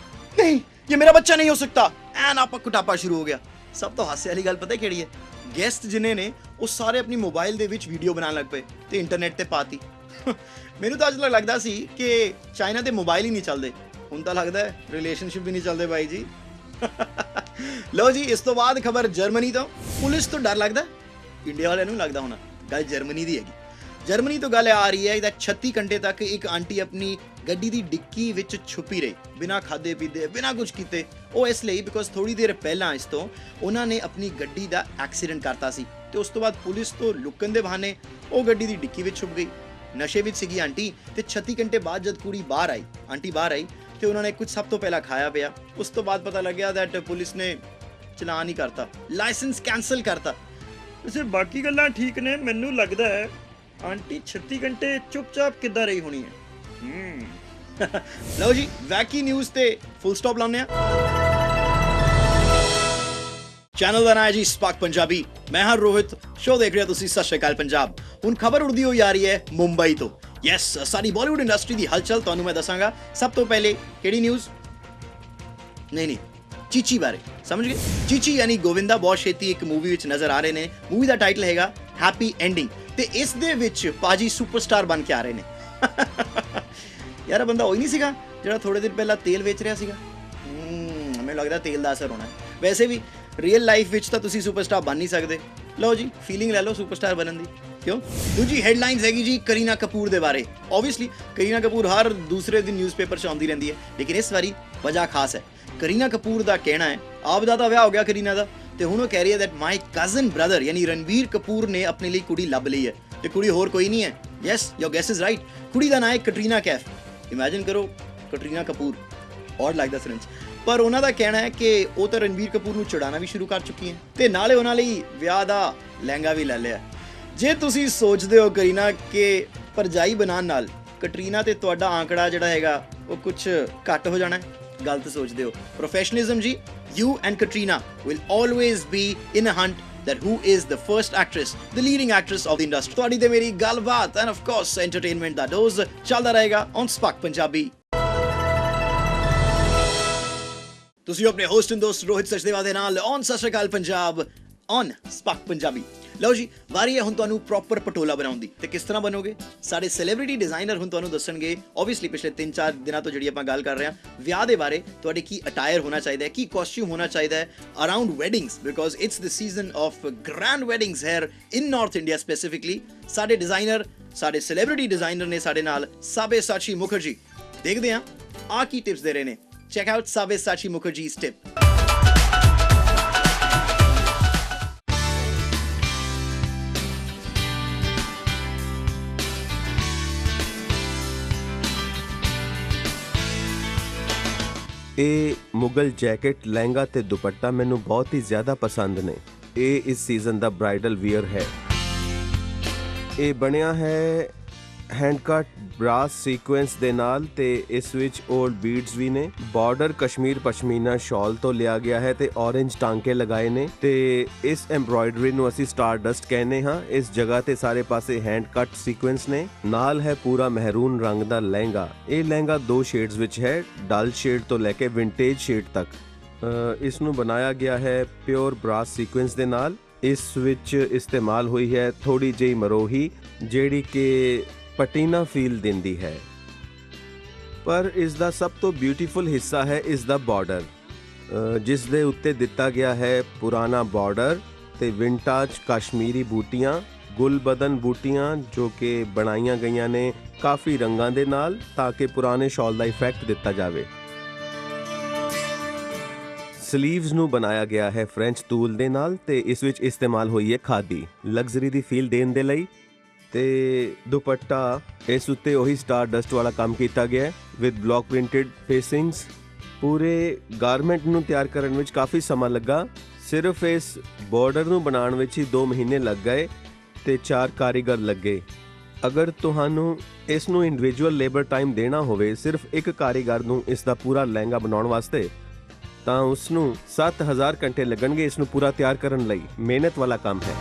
नहीं ये मेरा बच्चा नहीं हो सकता, ਐਨ ਆਪਾ ਕੁਟਾਪਾ ਸ਼ੁਰੂ ਹੋ ਗਿਆ। ਸਭ ਤੋਂ ਹਾਸੇ ਵਾਲੀ ਗੱਲ ਪਤਾ ਕਿਹੜੀ ਹੈ? ਗੈਸਟ ਜਿਨੇ ਨੇ ਉਹ ਸਾਰੇ ਆਪਣੀ ਮੋਬਾਈਲ ਦੇ ਵਿੱਚ ਵੀਡੀਓ ਬਣਾਉਣ ਲੱਗ ਪਏ ਤੇ ਇੰਟਰਨੈਟ ਤੇ ਪਾਤੀ। ਮੈਨੂੰ ਤਾਂ ਅੱਜ ਤੱਕ ਲੱਗਦਾ ਸੀ ਕਿ ਚਾਈਨਾ ਦੇ ਮੋਬਾਈਲ ਹੀ ਨਹੀਂ ਚੱਲਦੇ, ਹੁਣ ਤਾਂ ਲੱਗਦਾ ਹੈ ਰਿਲੇਸ਼ਨਸ਼ਿਪ ਵੀ ਨਹੀਂ ਚੱਲਦੇ ਬਾਈ ਜੀ। ਲਓ ਜੀ, ਇਸ ਤੋਂ ਬਾਅਦ ਖਬਰ ਜਰਮਨੀ ਤੋਂ। ਪੁਲਿਸ ਤੋਂ ਡਰ ਲੱਗਦਾ, ਇੰਡੀਆ ਵਾਲਿਆਂ ਨੂੰ ਲੱਗਦਾ ਹੋਣਾ। ਗੱਲ ਜਰਮਨੀ ਦੀ ਹੈਗੀ। ਜਰਮਨੀ ਤੋਂ ਗੱਲ ਆ ਰਹੀ ਹੈ ਇਹਦਾ 36 ਘੰਟੇ ਤੱਕ ਇੱਕ ਆਂਟੀ ਆਪਣੀ ਗੱਡੀ ਦੀ ਡਿੱਕੀ ਵਿੱਚ ਛੁਪੀ ਰਹੀ, ਬਿਨਾਂ ਖਾਦੇ ਪੀਤੇ, ਬਿਨਾਂ ਕੁਝ ਕੀਤੇ। ਉਹ ਇਸ ਲਈ ਬਿਕੋਜ਼ ਥੋੜੀ ਦੇਰ ਪਹਿਲਾਂ ਇਸ ਤੋਂ ਉਹਨਾਂ ਨੇ ਆਪਣੀ ਗੱਡੀ ਦਾ ਐਕਸੀਡੈਂਟ ਕਰਤਾ ਸੀ, ਤੇ ਉਸ ਤੋਂ ਬਾਅਦ ਪੁਲਿਸ ਤੋਂ ਲੁਕਣ ਦੇ ਬਹਾਨੇ ਉਹ ਗੱਡੀ ਦੀ ਡਿੱਕੀ ਵਿੱਚ ਛੁਪ ਗਈ। ਨਸ਼ੇ ਵਿੱਚ ਸੀਗੀ ਆਂਟੀ, ਤੇ 36 ਘੰਟੇ ਬਾਅਦ ਜਦ ਕੁੜੀ ਬਾਹਰ ਆਈ, ਆਂਟੀ ਬਾਹਰ ਆਈ, ਤੇ ਉਹਨਾਂ ਨੇ ਕੁਝ ਸਭ ਤੋਂ ਪਹਿਲਾਂ ਖਾਇਆ ਪਿਆ। ਉਸ ਤੋਂ ਬਾਅਦ ਪਤਾ ਲੱਗਿਆ ਦੈਟ ਪੁਲਿਸ ਨੇ ਚਲਾਨ ਹੀ ਕਰਤਾ, ਲਾਇਸੈਂਸ ਕੈਂਸਲ ਕਰਤਾ। ਵੈਸੇ ਬਾਕੀ ਗੱਲਾਂ ਠੀਕ ਨੇ, ਮੈਨੂੰ ਲੱਗਦਾ ਹੈ ਆਂਟੀ 36 ਘੰਟੇ ਚੁੱਪਚਾਪ ਕਿੱਦਾਂ ਰਹੀ ਹੋਣੀ ਹੈ। ਲਓ ਜੀ, ਵੈਕੀ ਨਿਊਜ਼ ਤੇ ਫੁੱਲ ਸਟਾਪ ਲਾਉਂਦੇ ਆ। ਚੈਨਲ ਦਾ ਨਾਮ ਹੈ ਜੀ ਸਪਾਰਕ ਪੰਜਾਬੀ। ਮੈਂ ਹਾਂ ਰੋਹਿਤ, ਸ਼ੋਅ ਦੇਖ ਰਹੇ ਹੋ ਤੁਸੀਂ ਸਤਿ ਸ਼੍ਰੀ ਅਕਾਲ ਪੰਜਾਬ। ਹੁਣ ਖਬਰ ਉੜਦੀ ਹੋਈ ਆ ਰਹੀ ਹੈ ਮੁੰਬਈ ਤੋਂ। ਯੈਸ, ਸਾਡੀ ਬਾਲੀਵੁੱਡ ਇੰਡਸਟਰੀ ਦੀ ਹਲਚਲ ਤੁਹਾਨੂੰ ਮੈਂ ਦੱਸਾਂਗਾ। ਸਭ ਤੋਂ ਪਹਿਲੇ ਕਿਹੜੀ ਨਿਊਜ਼? ਨਹੀਂ, ਚੀਚੀ ਬਾਰੇ। ਸਮਝ ਗਏ? ਚੀਚੀ ਯਾਨੀ ਗੋਵਿੰਦਾ ਬਹੁਤ ਛੇਤੀ ਇੱਕ ਮੂਵੀ ਵਿੱਚ ਨਜ਼ਰ ਆ ਰਹੇ ਨੇ। ਮੂਵੀ ਦਾ ਟਾਈਟਲ ਹੈਗਾ ਹੈਪੀ ਐਂਡਿੰਗ, ਤੇ ਇਸ ਦੇ ਵਿੱਚ ਪਾਜੀ ਸੁਪਰਸਟਾਰ ਬਣ ਕੇ ਆ ਰਹੇ ਨੇ। ਯਾਰ, ਬੰਦਾ ਉਹੀ ਨਹੀਂ ਸੀਗਾ ਜਿਹੜਾ ਥੋੜੇ ਦਿਨ ਪਹਿਲਾਂ ਤੇਲ ਵੇਚ ਰਿਹਾ ਸੀਗਾ? ਮੈਨੂੰ ਲੱਗਦਾ ਤੇਲ ਦਾ ਅਸਰ ਹੋਣਾ। ਵੈਸੇ ਵੀ ਰੀਅਲ ਲਾਈਫ ਵਿੱਚ ਤਾਂ ਤੁਸੀਂ ਸੁਪਰਸਟਾਰ ਬਣ ਨਹੀਂ ਸਕਦੇ। ਲਓ ਜੀ, ਫੀਲਿੰਗ ਲੈ ਲਓ ਸੁਪਰਸਟਾਰ ਬਣਨ ਦੀ। ਕਿਉਂ? ਦੂਜੀ ਹੈਡਲਾਈਨਸ ਹੈਗੀ ਜੀ ਕਰੀਨਾ ਕਪੂਰ ਦੇ ਬਾਰੇ। ਓਬਵੀਅਸਲੀ ਕਰੀਨਾ ਕਪੂਰ ਹਰ ਦੂਸਰੇ ਦਿਨ ਨਿਊਜ਼ਪੇਪਰ 'ਚ ਆਉਂਦੀ ਰਹਿੰਦੀ ਹੈ, ਲੇਕਿਨ ਇਸ ਵਾਰੀ ਵਜ੍ਹਾ ਖਾਸ ਹੈ। ਕਰੀਨਾ ਕਪੂਰ ਦਾ ਕਹਿਣਾ ਹੈ, ਆਪ ਦਾ ਤਾਂ ਵਿਆਹ ਹੋ ਗਿਆ ਕਰੀਨਾ ਦਾ, ਤੇ ਹੁਣ ਉਹ ਕਹਿ ਰਹੀ ਹੈ ਦੈਟ ਮਾਈ ਕਜ਼ਨ ਬ੍ਰਦਰ ਯਾਨੀ ਰਣਵੀਰ ਕਪੂਰ ਨੇ ਆਪਣੇ ਲਈ ਕੁੜੀ ਲੱਭ ਲਈ ਹੈ, ਤੇ ਕੁੜੀ ਹੋਰ ਕੋਈ ਨਹੀਂ ਹੈ। Yes, your gas is right. ਕੁੜੀ ਦਾ ਨਾਂ ਹੈ ਕਟਰੀਨਾ ਕੈਫ। ਇਮੈਜਿਨ ਕਰੋ, ਕਟਰੀਨਾ ਕਪੂਰ, ਔਰ ਲਾਈਕ ਦਾ ਫ੍ਰੈਂਚ। ਪਰ ਉਹਨਾਂ ਦਾ ਕਹਿਣਾ ਹੈ ਕਿ ਉਹ ਤਾਂ ਰਣਵੀਰ ਕਪੂਰ ਨੂੰ ਚੜਾਉਣਾ ਵੀ ਸ਼ੁਰੂ ਕਰ ਚੁੱਕੀ ਹੈ, ਤੇ ਨਾਲੇ ਉਹਨਾਂ ਲਈ ਵਿਆਹ ਦਾ ਲਹਿੰਗਾ ਵੀ ਲੈ ਲਿਆ। ਜੇ ਤੁਸੀਂ ਸੋਚਦੇ ਹੋ ਕਰੀਨਾ ਕਿ ਭਰਜਾਈ ਬਣਾਉਣ ਨਾਲ ਕਟਰੀਨਾ ਤੇ ਤੁਹਾਡਾ ਆંકੜਾ ਜਿਹੜਾ ਹੈਗਾ ਉਹ ਕੁਝ ਘੱਟ ਹੋ ਜਾਣਾ ਹੈ? ਗਲਤ ਸੋਚਦੇ ਹੋ। ਪ੍ਰੋਫੈਸ਼ਨਲਿਜ਼ਮ ਜੀ, you and Katrina will always be in a hunt that who is the first actress, the leading actress of the industry. ਤੁਹਾਡੀ ਤੇ ਮੇਰੀ ਗੱਲਬਾਤ and of course entertainment the dose ਚੱਲਦਾ ਰਹੇਗਾ on Spark ਪੰਜਾਬੀ। ਤੁਸੀਂ ਆਪਣੇ ਹੋਸਟ ਐਂਡ ਦੋਸਤ ਰੋਹਿਤ ਸਚਦੇਵਾ ਦੇ ਨਾਲ on ਸਤਿ ਸ਼੍ਰੀ ਅਕਾਲ ਪੰਜਾਬ on Spark ਪੰਜਾਬੀ। ਲਓ ਜੀ, ਵਾਰੀ ਹੈ ਹੁਣ ਤੁਹਾਨੂੰ ਪ੍ਰੋਪਰ ਪਟੋਲਾ ਬਣਾਉਣ ਦੀ। ਤੇ ਕਿਸ ਤਰ੍ਹਾਂ ਬਣੋਗੇ? ਸਾਡੇ ਸੈਲੀਬ੍ਰਿਟੀ ਡਿਜ਼ਾਈਨਰ ਹੁਣ ਤੁਹਾਨੂੰ ਦੱਸਣਗੇ। ਓਬਵੀਅਸਲੀ ਪਿਛਲੇ 3-4 ਦਿਨਾਂ ਤੋਂ ਜਿਹੜੀ ਆਪਾਂ ਗੱਲ ਕਰ ਰਹੇ ਹਾਂ ਵਿਆਹ ਦੇ ਬਾਰੇ, ਤੁਹਾਡੇ ਕੀ ਅਟਾਇਰ ਹੋਣਾ ਚਾਹੀਦਾ ਹੈ, ਕੀ ਕਾਸਟਿਊਮ ਹੋਣਾ ਚਾਹੀਦਾ ਹੈ around weddings, because it's the season of grand weddings here in north India specifically. ਸਾਡੇ ਡਿਜ਼ਾਈਨਰ, ਸਾਡੇ ਸੈਲੀਬ੍ਰਿਟੀ ਡਿਜ਼ਾਈਨਰ ਨੇ ਸਾਡੇ ਨਾਲ ਸਾਬੇਸਾਚੀ ਮੁਖਰਜੀ। ਦੇਖਦੇ ਹਾਂ ਆ ਕੀ ਟਿਪਸ ਦੇ ਰਹੇ ਨੇ। Check out Sabyasachi Mukherjee's tip। ਇਹ ਮੁਗਲ ਜੈਕਟ, ਲਹਿੰਗਾ ਤੇ ਦੁਪੱਟਾ ਮੈਨੂੰ ਬਹੁਤ ਹੀ ਜ਼ਿਆਦਾ ਪਸੰਦ ਨੇ। ਇਹ ਇਸ ਸੀਜ਼ਨ ਦਾ ਬ੍ਰਾਈਡਲ ਵੀਅਰ ਹੈ। ਇਹ ਬਣਿਆ ਹੈ ਹੈਂਡ ਕੱਟ ਬ੍ਰਾਸ ਸੀਕੁਐਂਸ ਦੇ ਨਾਲ ਤੇ ਇਸ ਵਿੱਚ 올ਡ ਬੀਡਸ ਵੀ ਨੇ। ਬਾਰਡਰ ਕਸ਼ਮੀਰ ਪਸ਼ਮੀਨਾ ਸ਼ਾਲ ਤੋਂ ਲਿਆ ਗਿਆ ਹੈ ਤੇ ਔਰੇਂਜ ਟਾਂਕੇ ਲਗਾਏ ਨੇ ਤੇ ਇਸ ਐਮਬ੍ਰੋਇਡਰੀ ਨੂੰ ਅਸੀਂ ਸਟਾਰ ਡਸਟ ਕਹਿੰਦੇ ਹਾਂ। ਇਸ ਜਗ੍ਹਾ ਤੇ ਸਾਰੇ ਪਾਸੇ ਹੈਂਡ ਕੱਟ ਸੀਕੁਐਂਸ ਨੇ। ਨਾਲ ਹੈ ਪੂਰਾ ਮਹਿਰੂਨ ਰੰਗ ਦਾ ਲਹਿੰਗਾ। ਇਹ ਲਹਿੰਗਾ 2 ਸ਼ੇਡਸ ਵਿੱਚ ਹੈ, ਡਲ ਸ਼ੇਡ ਤੋਂ ਲੈ ਕੇ ਵਿੰਟੇਜ ਸ਼ੇਡ ਤੱਕ। ਇਸ ਨੂੰ ਬਣਾਇਆ ਗਿਆ ਹੈ ਪਿਓਰ ਬ੍ਰਾਸ ਸੀਕੁਐਂਸ ਦੇ ਨਾਲ। ਇਸ ਵਿੱਚ ਇਸਤੇਮਾਲ ਹੋਈ ਹੈ ਥੋੜੀ ਜਿਹੀ ਮਰੋਹੀ ਜਿਹੜੀ ਕਿ ਪਟੀਨਾ ਫੀਲ ਦਿੰਦੀ ਹੈ। ਪਰ ਇਸ ਦਾ ਸਭ ਤੋਂ ਬਿਊਟੀਫੁਲ ਹਿੱਸਾ ਹੈ ਇਸ ਦਾ ਬਾਰਡਰ, ਜਿਸ ਦੇ ਉੱਤੇ ਦਿੱਤਾ ਗਿਆ ਹੈ ਪੁਰਾਣਾ ਬਾਰਡਰ ਤੇ ਵਿੰਟੇਜ ਕਸ਼ਮੀਰੀ ਬੂਟੀਆਂ, ਗੁਲਬਦਨ ਬੂਟੀਆਂ ਜੋ ਕਿ ਬਣਾਈਆਂ ਗਈਆਂ ਨੇ ਕਾਫੀ ਰੰਗਾਂ ਦੇ ਨਾਲ ਤਾਂ ਕਿ ਪੁਰਾਣੇ ਸ਼ਾਲ ਦਾ ਇਫੈਕਟ ਦਿੱਤਾ ਜਾਵੇ। ਸਲੀਵਸ ਨੂੰ ਬਣਾਇਆ ਗਿਆ ਹੈ ਫ੍ਰੈਂਚ ਤੂਲ ਦੇ ਨਾਲ ਤੇ ਇਸ ਵਿੱਚ ਇਸਤੇਮਾਲ ਹੋਈ ਹੈ ਖਾਦੀ ਲਗਜ਼ਰੀ ਦੀ ਫੀਲ ਦੇਣ ਦੇ ਲਈ। ਤੇ ਦੁਪੱਟਾ ਇਸ ਉੱਤੇ ਉਹੀ ਸਟਾਰ ਡਸਟ ਵਾਲਾ ਕੰਮ ਕੀਤਾ ਗਿਆ ਹੈ ਵਿਦ ਬਲੌਕ ਪ੍ਰਿੰਟਡ ਫੇਸਿੰਗਸ। ਪੂਰੇ ਗਾਰਮੈਂਟ ਨੂੰ ਤਿਆਰ ਕਰਨ ਵਿੱਚ ਕਾਫੀ ਸਮਾਂ ਲੱਗਾ। ਸਿਰਫ ਇਸ ਬਾਰਡਰ ਨੂੰ ਬਣਾਉਣ ਵਿੱਚ ਹੀ 2 ਮਹੀਨੇ ਲੱਗ ਗਏ ਤੇ 4 ਕਾਰੀਗਰ ਲੱਗੇ। ਅਗਰ ਤੁਹਾਨੂੰ ਇਸ ਨੂੰ ਇੰਡੀਵਿਜੂਅਲ ਲੇਬਰ ਟਾਈਮ ਦੇਣਾ ਹੋਵੇ ਸਿਰਫ ਇੱਕ ਕਾਰੀਗਰ ਨੂੰ ਇਸ ਦਾ ਪੂਰਾ ਲਹਿੰਗਾ ਬਣਾਉਣ ਵਾਸਤੇ, ਤਾਂ ਉਸ ਨੂੰ 7000 ਘੰਟੇ ਲੱਗਣਗੇ ਇਸ ਨੂੰ ਪੂਰਾ ਤਿਆਰ ਕਰਨ ਲਈ। ਮਿਹਨਤ ਵਾਲਾ ਕੰਮ ਹੈ।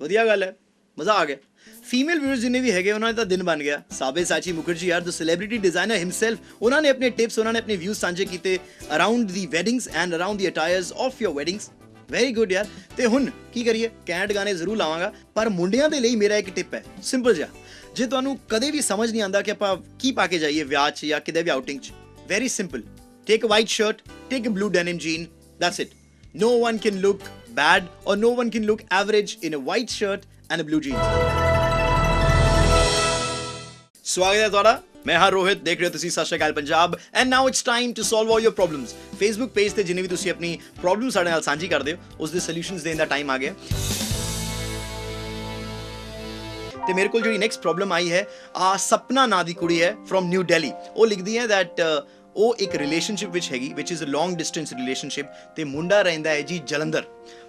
ਵਧੀਆ ਗੱਲ ਹੈ, ਮਜ਼ਾ ਆ ਗਿਆ। ਫੀਮੇਲ ਵਿਊਅਰਸ ਜਿੰਨੇ ਵੀ ਹੈਗੇ ਉਹਨਾਂ ਦਾ ਦਿਨ ਬਣ ਗਿਆ। ਸਾਬੇਸਾਚੀ ਮੁਖਰਜੀ ਯਾਰ, ਦ ਸੈਲੀਬ੍ਰਿਟੀ ਡਿਜ਼ਾਈਨਰ ਹਿਮਸੈਲਫ, ਉਹਨਾਂ ਨੇ ਆਪਣੇ ਟਿਪਸ, ਉਹਨਾਂ ਨੇ ਆਪਣੇ ਵਿਊਜ਼ ਸਾਂਝੇ ਕੀਤੇ around the weddings and around the attires of your weddings. Very good ਯਾਰ। ਤੇ ਹੁਣ ਕੀ ਕਰੀਏ? ਕੈਂਟ ਗਾਣੇ ਜ਼ਰੂਰ ਲਾਵਾਂਗਾ, ਪਰ ਮੁੰਡਿਆਂ ਦੇ ਲਈ ਮੇਰਾ ਇੱਕ ਟਿਪ ਹੈ, ਸਿੰਪਲ ਜਿਹਾ। ਜੇ ਤੁਹਾਨੂੰ ਕਦੇ ਵੀ ਸਮਝ ਨਹੀਂ ਆਉਂਦਾ ਕਿ ਆਪਾਂ ਕੀ ਪਾ ਕੇ ਜਾਈਏ ਵਿਆਹ 'ਚ ਜਾਂ ਕਿਤੇ ਵੀ ਆਊਟਿੰਗ 'ਚ, very simple, take a white shirt, take a blue denim jean, that's it. No one can look bad or no one can look average in a white shirt and a blue jeans. ਸਵਾਗਤ ਹੈ ਤੁਹਾਡਾ, ਮੈਂ ਹਾਂ ਰੋਹਿਤ, ਦੇਖ ਰਹੇ ਹੋ ਤੁਸੀਂ ਸਤਿ ਸ਼੍ਰੀ Akal Punjab. And now it's time to solve all your problems. Facebook page ਤੇ ਜਿੰਨੇ ਵੀ ਤੁਸੀਂ ਆਪਣੀ ਪ੍ਰੋਬਲਮ ਸਾਡੇ ਨਾਲ ਸਾਂਝੀ ਕਰਦੇ ਹੋ ਉਸ ਦੇ ਸੋਲੂਸ਼ਨਸ ਦੇਣ ਦਾ ਟਾਈਮ ਆ ਗਿਆ। ਤੇ ਮੇਰੇ ਕੋਲ ਜਿਹੜੀ ਨੈਕਸਟ ਪ੍ਰੋਬਲਮ ਆਈ ਹੈ, ਸਪਨਾ ਨਾਂ ਦੀ ਕੁੜੀ ਹੈ ਫਰੋਮ ਨਿਊ ਦਿੱਲੀ। ਉਹ ਲਿਖਦੀ ਹੈ ਦੈਟ ਉਹ ਇੱਕ ਰਿਲੇਸ਼ਨਸ਼ਿਪ ਵਿੱਚ ਹੈਗੀ which is a long distance relationship ਤੇ ਮੁੰਡਾ ਰਹਿੰਦਾ ਹੈ ਜੀ ਜਲੰਧਰ।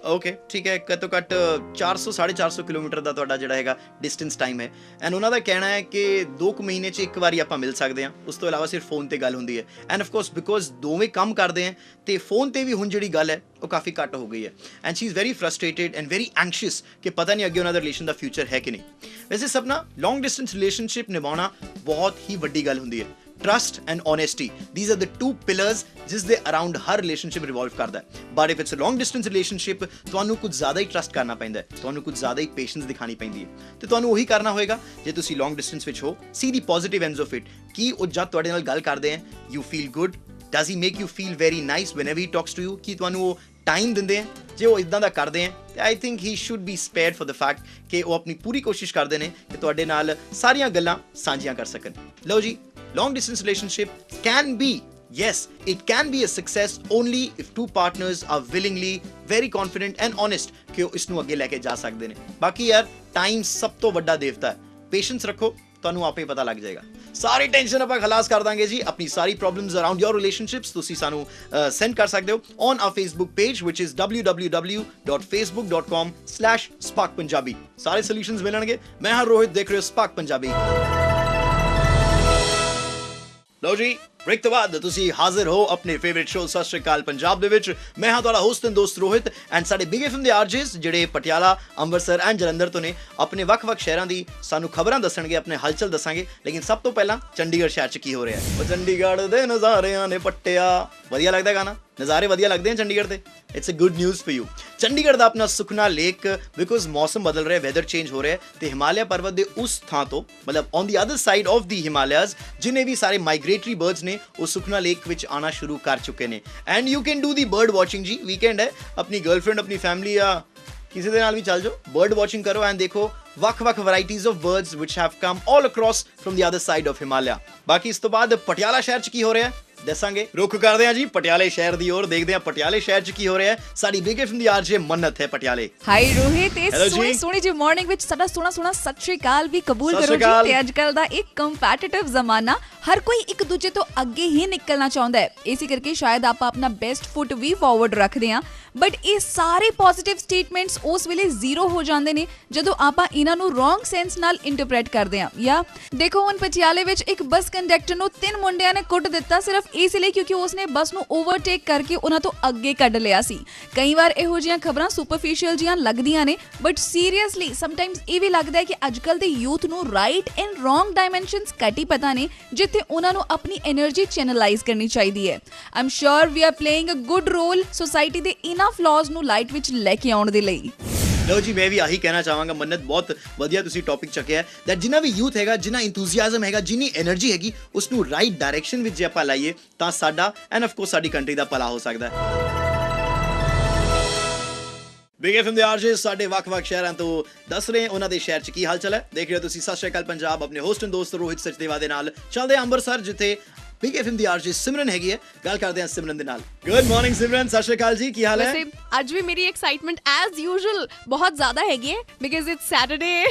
ਓਕੇ ਠੀਕ ਹੈ, ਘੱਟੋ ਘੱਟ 400-450 ਕਿਲੋਮੀਟਰ ਦਾ ਤੁਹਾਡਾ ਜਿਹੜਾ ਹੈਗਾ ਡਿਸਟੈਂਸ ਟਾਈਮ ਹੈ। ਐਂਡ ਉਹਨਾਂ ਦਾ ਕਹਿਣਾ ਹੈ ਕਿ 2 ਮਹੀਨੇ 'ਚ ਇੱਕ ਵਾਰੀ ਆਪਾਂ ਮਿਲ ਸਕਦੇ ਹਾਂ, ਉਸ ਤੋਂ ਇਲਾਵਾ ਸਿਰਫ ਫੋਨ ਤੇ ਗੱਲ ਹੁੰਦੀ ਹੈ। ਐਂਡ ਆਫ ਕੋਰਸ ਬਿਕੋਜ਼ ਦੋਵੇਂ ਕੰਮ ਕਰਦੇ ਹੈ ਤੇ ਫੋਨ ਤੇ ਵੀ ਹੁਣ ਜਿਹੜੀ ਗੱਲ ਹੈ ਉਹ ਕਾਫੀ ਘੱਟ ਹੋ ਗਈ ਹੈ। And she is very frustrated and very anxious ਕਿ ਪਤਾ ਨਹੀਂ ਅੱਗੇ ਉਹਨਾਂ ਦਾ ਰਿਲੇਸ਼ਨ ਦਾ ਫਿਊਚਰ ਹੈ ਕਿ ਨਹੀਂ। ਵੈਸੇ ਸਪਨਾ, ਲੌਂਗ ਡਿਸਟੈਂਸ ਰਿਲੇਸ਼ਨਸ਼ਿਪ ਨਿਭਾਉਣਾ ਬਹੁਤ ਹੀ ਵੱਡੀ ਗੱਲ ਹੁੰਦੀ ਹੈ। Trust and honesty, these are the 2 pillars ਜਿਸ ਦੇ ਅਰਾਊਂਡ ਹਰ ਰਿਲੇਸ਼ਨਸ਼ਿਪ ਰਿਵੋਲਵ ਕਰਦਾ ਹੈ। But if it's a long distance relationship, ਤੁਹਾਨੂੰ ਕੁਝ ਜ਼ਿਆਦਾ ਹੀ ਟਰਸਟ ਕਰਨਾ ਪੈਂਦਾ ਹੈ, ਤੁਹਾਨੂੰ ਕੁਝ ਜ਼ਿਆਦਾ ਹੀ ਪੇਸ਼ੈਂਸ ਦਿਖਾਣੀ ਪੈਂਦੀ ਹੈ ਤੇ ਤੁਹਾਨੂੰ ਉਹੀ ਕਰਨਾ ਹੋਏਗਾ ਜੇ ਤੁਸੀਂ ਲੌਂਗ ਡਿਸਟੈਂਸ ਵਿੱਚ ਹੋ। See the positive ends of it. ਕੀ ਉਹ ਜਦ ਤੁਹਾਡੇ ਨਾਲ ਗੱਲ ਕਰਦੇ ਹੈ you feel good? Does he make you feel very nice whenever he talks to you? ਕੀ ਤੁਹਾਨੂੰ ਉਹ ਟਾਈਮ ਦਿੰਦੇ ਹੈ? ਜੇ ਉਹ ਇਦਾਂ ਦਾ ਕਰਦੇ ਹੈ ਤੇ I think he should be ਸਪੇਅਰਡ for the fact ਕਿ ਉਹ ਆਪਣੀ ਪੂਰੀ ਕੋਸ਼ਿਸ਼ ਕਰਦੇ ਨੇ ਕਿ ਤੁਹਾਡੇ ਨਾਲ ਸਾਰੀਆਂ ਗੱਲਾਂ ਸਾਂਝੀਆਂ ਕਰ ਸਕਣ। ਲਓ ਜੀ, long distance relationship can be, yes, it can be a success only if 2 partners are willingly very confident and honest ਕਿ ਉਹ ਇਸ ਨੂੰ ਅੱਗੇ ਲੈ ਕੇ ਜਾ ਸਕਦੇ ਨੇ। ਬਾਕੀ ਯਾਰ ਟਾਈਮ ਸਭ ਤੋਂ ਵੱਡਾ ਦੇਵਤਾ ਹੈ। ਪੇਸ਼ੈਂਸ ਰੱਖੋ, ਤੁਹਾਨੂੰ ਆਪੇ ਪਤਾ ਲੱਗ ਜਾਏਗਾ। ਸਾਰੀ ਟੈਨਸ਼ਨ ਆਪਾਂ ਖਲਾਸ ਕਰ ਦਾਂਗੇ ਜੀ। ਆਪਣੀ ਸਾਰੀ ਪ੍ਰੋਬਲਮਸ ਅਰਾਊਂਡ ਯੋਰ ਰਿਲੇਸ਼ਨਸ਼ਿਪਸ ਤੁਸੀਂ ਸਾਨੂੰ ਸੈਂਡ ਕਰ ਸਕਦੇ ਹੋ on R Facebook page which is www.facebook.com/sparkpunjabi। ਸਾਰੇ ਸੋਲੂਸ਼ਨਸ ਮਿਲਣਗੇ। ਮੈਂ ਹਾਂ ਰੋਹਿਤ, ਦੇਖ ਰਹੇ ਹੋ ਸਪਾਰਕ ਪੰਜਾਬੀ। ਲਓ ਜੀ, ਬ੍ਰੇਕ ਤੋਂ ਬਾਅਦ ਤੁਸੀਂ ਹਾਜ਼ਰ ਹੋ ਆਪਣੇ ਫੇਵਰਿਟ ਸ਼ੋਅ ਸਤਿ ਸ਼੍ਰੀ ਅਕਾਲ ਪੰਜਾਬ ਦੇ ਵਿੱਚ। ਮੈਂ ਹਾਂ ਤੁਹਾਡਾ ਹੋਸਟ ਐਂਡ ਦੋਸਤ ਰੋਹਿਤ ਐਂਡ ਸਾਡੇ ਬਿਗ ਐਫਐਮ ਦੇ ਆਰਜੇਸ ਜਿਹੜੇ ਪਟਿਆਲਾ, ਅੰਮ੍ਰਿਤਸਰ ਐਂਡ ਜਲੰਧਰ ਤੋਂ ਨੇ, ਆਪਣੇ ਵੱਖ-ਵੱਖ ਸ਼ਹਿਰਾਂ ਦੀ ਸਾਨੂੰ ਖਬਰਾਂ ਦੱਸਣਗੇ, ਆਪਣੇ ਹਲਚਲ ਦੱਸਾਂਗੇ। ਲੇਕਿਨ ਸਭ ਤੋਂ ਪਹਿਲਾਂ ਚੰਡੀਗੜ੍ਹ ਸ਼ਹਿਰ 'ਚ ਕੀ ਹੋ ਰਿਹਾ ਹੈ। ਉਹ ਚੰਡੀਗੜ੍ਹ ਦੇ ਨਜ਼ਾਰਿਆਂ ਨੇ ਪੱਟਿਆ, ਵਧੀਆ ਲੱਗਦਾ ਗਾਣਾ? ਨਜ਼ਾਰੇ ਵਧੀਆ ਲੱਗਦੇ ਆ ਚੰਡੀਗੜ੍ਹ ਦੇ। It's a good news for you. Chandigarh ਦਾ ਆਪਣਾ ਸੁਖਨਾ ਲੇਕ, ਬਿਕੋਜ਼ ਮੌਸਮ ਬਦਲ ਰਿਹਾ, ਵੈਦਰ ਚੇਂਜ ਹੋ ਰਿਹਾ ਤੇ ਹਿਮਾਲਿਆ ਪਰਬਤ ਦੇ ਉਸ ਥਾਂ ਤੋਂ, ਮਤਲਬ on the other side of the Himalayas, ਜਿੰਨੇ ਵੀ ਸਾਰੇ ਮਾਈਗ੍ਰੇਟਰੀ ਬਰਡਸ ਨੇ ਉਹ ਸੁਖਨਾ ਲੇਕ ਵਿੱਚ ਆਣਾ ਸ਼ੁਰੂ ਕਰ ਚੁੱਕੇ ਨੇ। And you can do the bird watching ਜੀ। ਵੀਕਐਂਡ ਹੈ, ਆਪਣੀ ਗਰਲਫ੍ਰੈਂਡ, ਆਪਣੀ ਫੈਮਿਲੀ ਜਾਂ ਕਿਸੇ ਦੇ ਨਾਲ ਵੀ ਚੱਲ ਜਾਓ, ਬਰਡ ਵਾਚਿੰਗ ਕਰੋ ਐਂਡ ਦੇਖੋ ਵੱਖ-ਵੱਖ varieties of birds which have come all across from the other side of Himalaya। ਬਾਕੀ ਇਸ ਤੋਂ ਬਾਅਦ ਪਟਿਆਲਾ ਸ਼ਹਿਰ 'ਚ ਕੀ ਹੋ ਰਿਹਾ ਦੱਸਾਂਗੇ। ਰੁੱਖ ਕਰਦੇ ਹਾਂ ਜੀ ਪਟਿਆਲੇ ਸ਼ਹਿਰ ਦੀ ओर, ਦੇਖਦੇ ਹਾਂ ਪਟਿਆਲੇ ਸ਼ਹਿਰ 'ਚ ਕੀ ਹੋ ਰਿਹਾ ਹੈ। ਸਾਡੀ ਬਿਗ ਐਫਐਮ ਦੀ ਆਰਜੇ ਮੰਨਤ ਹੈ ਪਟਿਆਲੇ। ਹਾਈ ਰੋਹਿਤ, Hello ਇਹ ਜੀ। ਸੋਹਣੀ ਜਿਹੀ ਮਾਰਨਿੰਗ ਵਿੱਚ ਸਾਡਾ ਸੋਹਣਾ ਸਤਿ ਸ਼੍ਰੀ ਅਕਾਲ ਵੀ ਕਬੂਲ ਸਤਿ ਕਰੋ ਸ਼੍ਰੀ ਜੀ। ਅਕਾਲ। ਤੇ ਅੱਜ ਕੱਲ ਦਾ ਇੱਕ ਕੰਪੈਟੀਟਿਵ ਜ਼ਮਾਨਾ, ਹਰ ਕੋਈ ਇੱਕ ਦੂਜੇ ਤੋਂ ਅੱਗੇ ਹੀ ਨਿਕਲਣਾ ਚਾਹੁੰਦਾ ਹੈ। ਇਸੇ ਕਰਕੇ ਸ਼ਾਇਦ ਆਪਾਂ ਆਪਣਾ ਬੈਸਟ ਫੁੱਟ ਵੀ ਫਾਰਵਰਡ ਰੱਖਦੇ ਹਾਂ, ਬਟ ਇਹ ਸਾਰੇ ਪੋਜ਼ਿਟਿਵ ਸਟੇਟਮੈਂਟਸ ਉਸ ਵੇਲੇ ਜ਼ੀਰੋ ਹੋ ਜਾਂਦੇ ਨੇ ਜਦੋਂ ਆਪਾਂ ਇਹਨਾਂ ਨੂੰ ਰੋਂਗ ਸੈਂਸ ਨਾਲ ਇੰਟਰਪ੍ਰੀਟ ਕਰਦੇ ਹਾਂ। ਜਾਂ ਦੇਖੋ, ਹੁਣ ਪਟਿਆਲੇ ਵਿੱਚ ਇੱਕ ਬੱਸ ਕੰਡਕਟਰ ਨੂੰ 3 ਮੁੰਡਿਆਂ ਨੇ ਕੁੱਟ ਦਿੱਤਾ ਸਿਰਫ ਇਸ ਲਈ ਕਿਉਂਕਿ ਉਸਨੇ ਬੱਸ ਨੂੰ ਓਵਰਟੇਕ ਕਰਕੇ ਉਹਨਾਂ ਤੋਂ ਅੱਗੇ ਕੱਢ ਲਿਆ ਸੀ। ਕਈ ਵਾਰ ਇਹੋ ਜਿਹੀਆਂ ਖਬਰਾਂ ਸੁਪਰਫੀਸ਼ੀਅਲ ਜੀਆਂ ਲੱਗਦੀਆਂ ਨੇ, ਬਟ ਸੀਰੀਅਸਲੀ ਸਮਟਾਈਮਸ ਇਹ ਵੀ ਲੱਗਦਾ ਹੈ ਕਿ ਅੱਜਕੱਲ ਦੇ ਯੂਥ ਨੂੰ ਰਾਈਟ ਐਂਡ ਰੋਂਗ ਡਾਇਮੈਂਸ਼ਨਸ ਘੱਟ ਹੀ ਪਤਾ ਨੇ, ਜਿੱਥੇ ਉਹਨਾਂ ਨੂੰ ਆਪਣੀ એનર્ਜੀ ਚੈਨਲਾਈਜ਼ ਕਰਨੀ ਚਾਹੀਦੀ ਹੈ। I'm sure we are playing a good role society ਦੇ ਇਹਨਾਂ ਫਲॉज ਨੂੰ ਲਾਈਟ ਵਿੱਚ ਲੈ ਕੇ ਆਉਣ ਦੇ ਲਈ। ਲਓ ਜੀ, ਮੈਂ ਵੀ ਆਹੀ ਕਹਿਣਾ ਚਾਹਾਂਗਾ ਮੰਨਤ, ਬਹੁਤ ਵਧੀਆ ਤੁਸੀਂ ਟੌਪਿਕ ਚੱਕਿਆ ਹੈ ਦੈਟ ਜਿੰਨਾ ਵੀ ਯੂਥ ਹੈਗਾ, ਜਿੰਨਾ ਇੰਥੂਸੀਆਜ਼ਮ ਹੈਗਾ, ਜਿੰਨੀ એનર્ਜੀ ਹੈਗੀ, ਉਸ ਨੂੰ ਰਾਈਟ ਡਾਇਰੈਕਸ਼ਨ ਵਿੱਚ ਜੇ ਆਪਾਂ ਲਾਈਏ ਤਾਂ ਸਾਡਾ ਐਂਡ ਆਫ ਕੋਰਸ ਸਾਡੀ ਕੰਟਰੀ ਦਾ ਭਲਾ ਹੋ ਸਕਦਾ ਹੈ। ਬਿਗ ਐਫਐਮ ਦੇ ਆਰਜੇ ਸਾਡੇ ਵੱਖ-ਵੱਖ ਸ਼ਹਿਰਾਂ ਤੋਂ ਦੱਸ ਰਹੇ ਉਹਨਾਂ ਦੇ ਸ਼ਹਿਰ 'ਚ ਕੀ ਹਾਲ ਚਾਲ ਹੈ। ਦੇਖ ਰਹੇ ਹੋ ਤੁਸੀਂ ਸਤਿ ਸ਼੍ਰੀ ਅਕਾਲ ਪੰਜਾਬ, ਆਪਣੇ ਹੋਸਟ ਐਂਡ ਦੋਸਤ ਰੋਹਿਤ ਸਚਦੇਵਾ ਦੇ ਨਾਲ। ਚੱਲਦੇ ਹਾਂ ਅੰਮ੍ਰਿਤਸਰ, ਜਿੱਥੇ ਬਿਗ ਐਫਐਮ ਦੀ ਆਰਜੇ ਸਿਮਰਨ ਹੈਗੀ ਹੈ। ਗੱਲ ਕਰਦੇ ਹਾਂ ਸਿਮਰਨ ਦੇ ਨਾਲ। ਗੁੱਡ ਮਾਰਨਿੰਗ ਸਿਮਰਨ, ਸਤਿ ਸ਼੍ਰੀ ਅਕਾਲ ਜੀ, ਕੀ ਹਾਲ ਹੈ? ਵੈਸੇ ਅੱਜ ਵੀ ਮੇਰੀ ਐਕਸਾਈਟਮੈਂਟ ਐਜ਼ ਯੂਜੂਅਲ ਬਹੁਤ ਜ਼ਿਆਦਾ ਹੈਗੀ ਹੈ because it's Saturday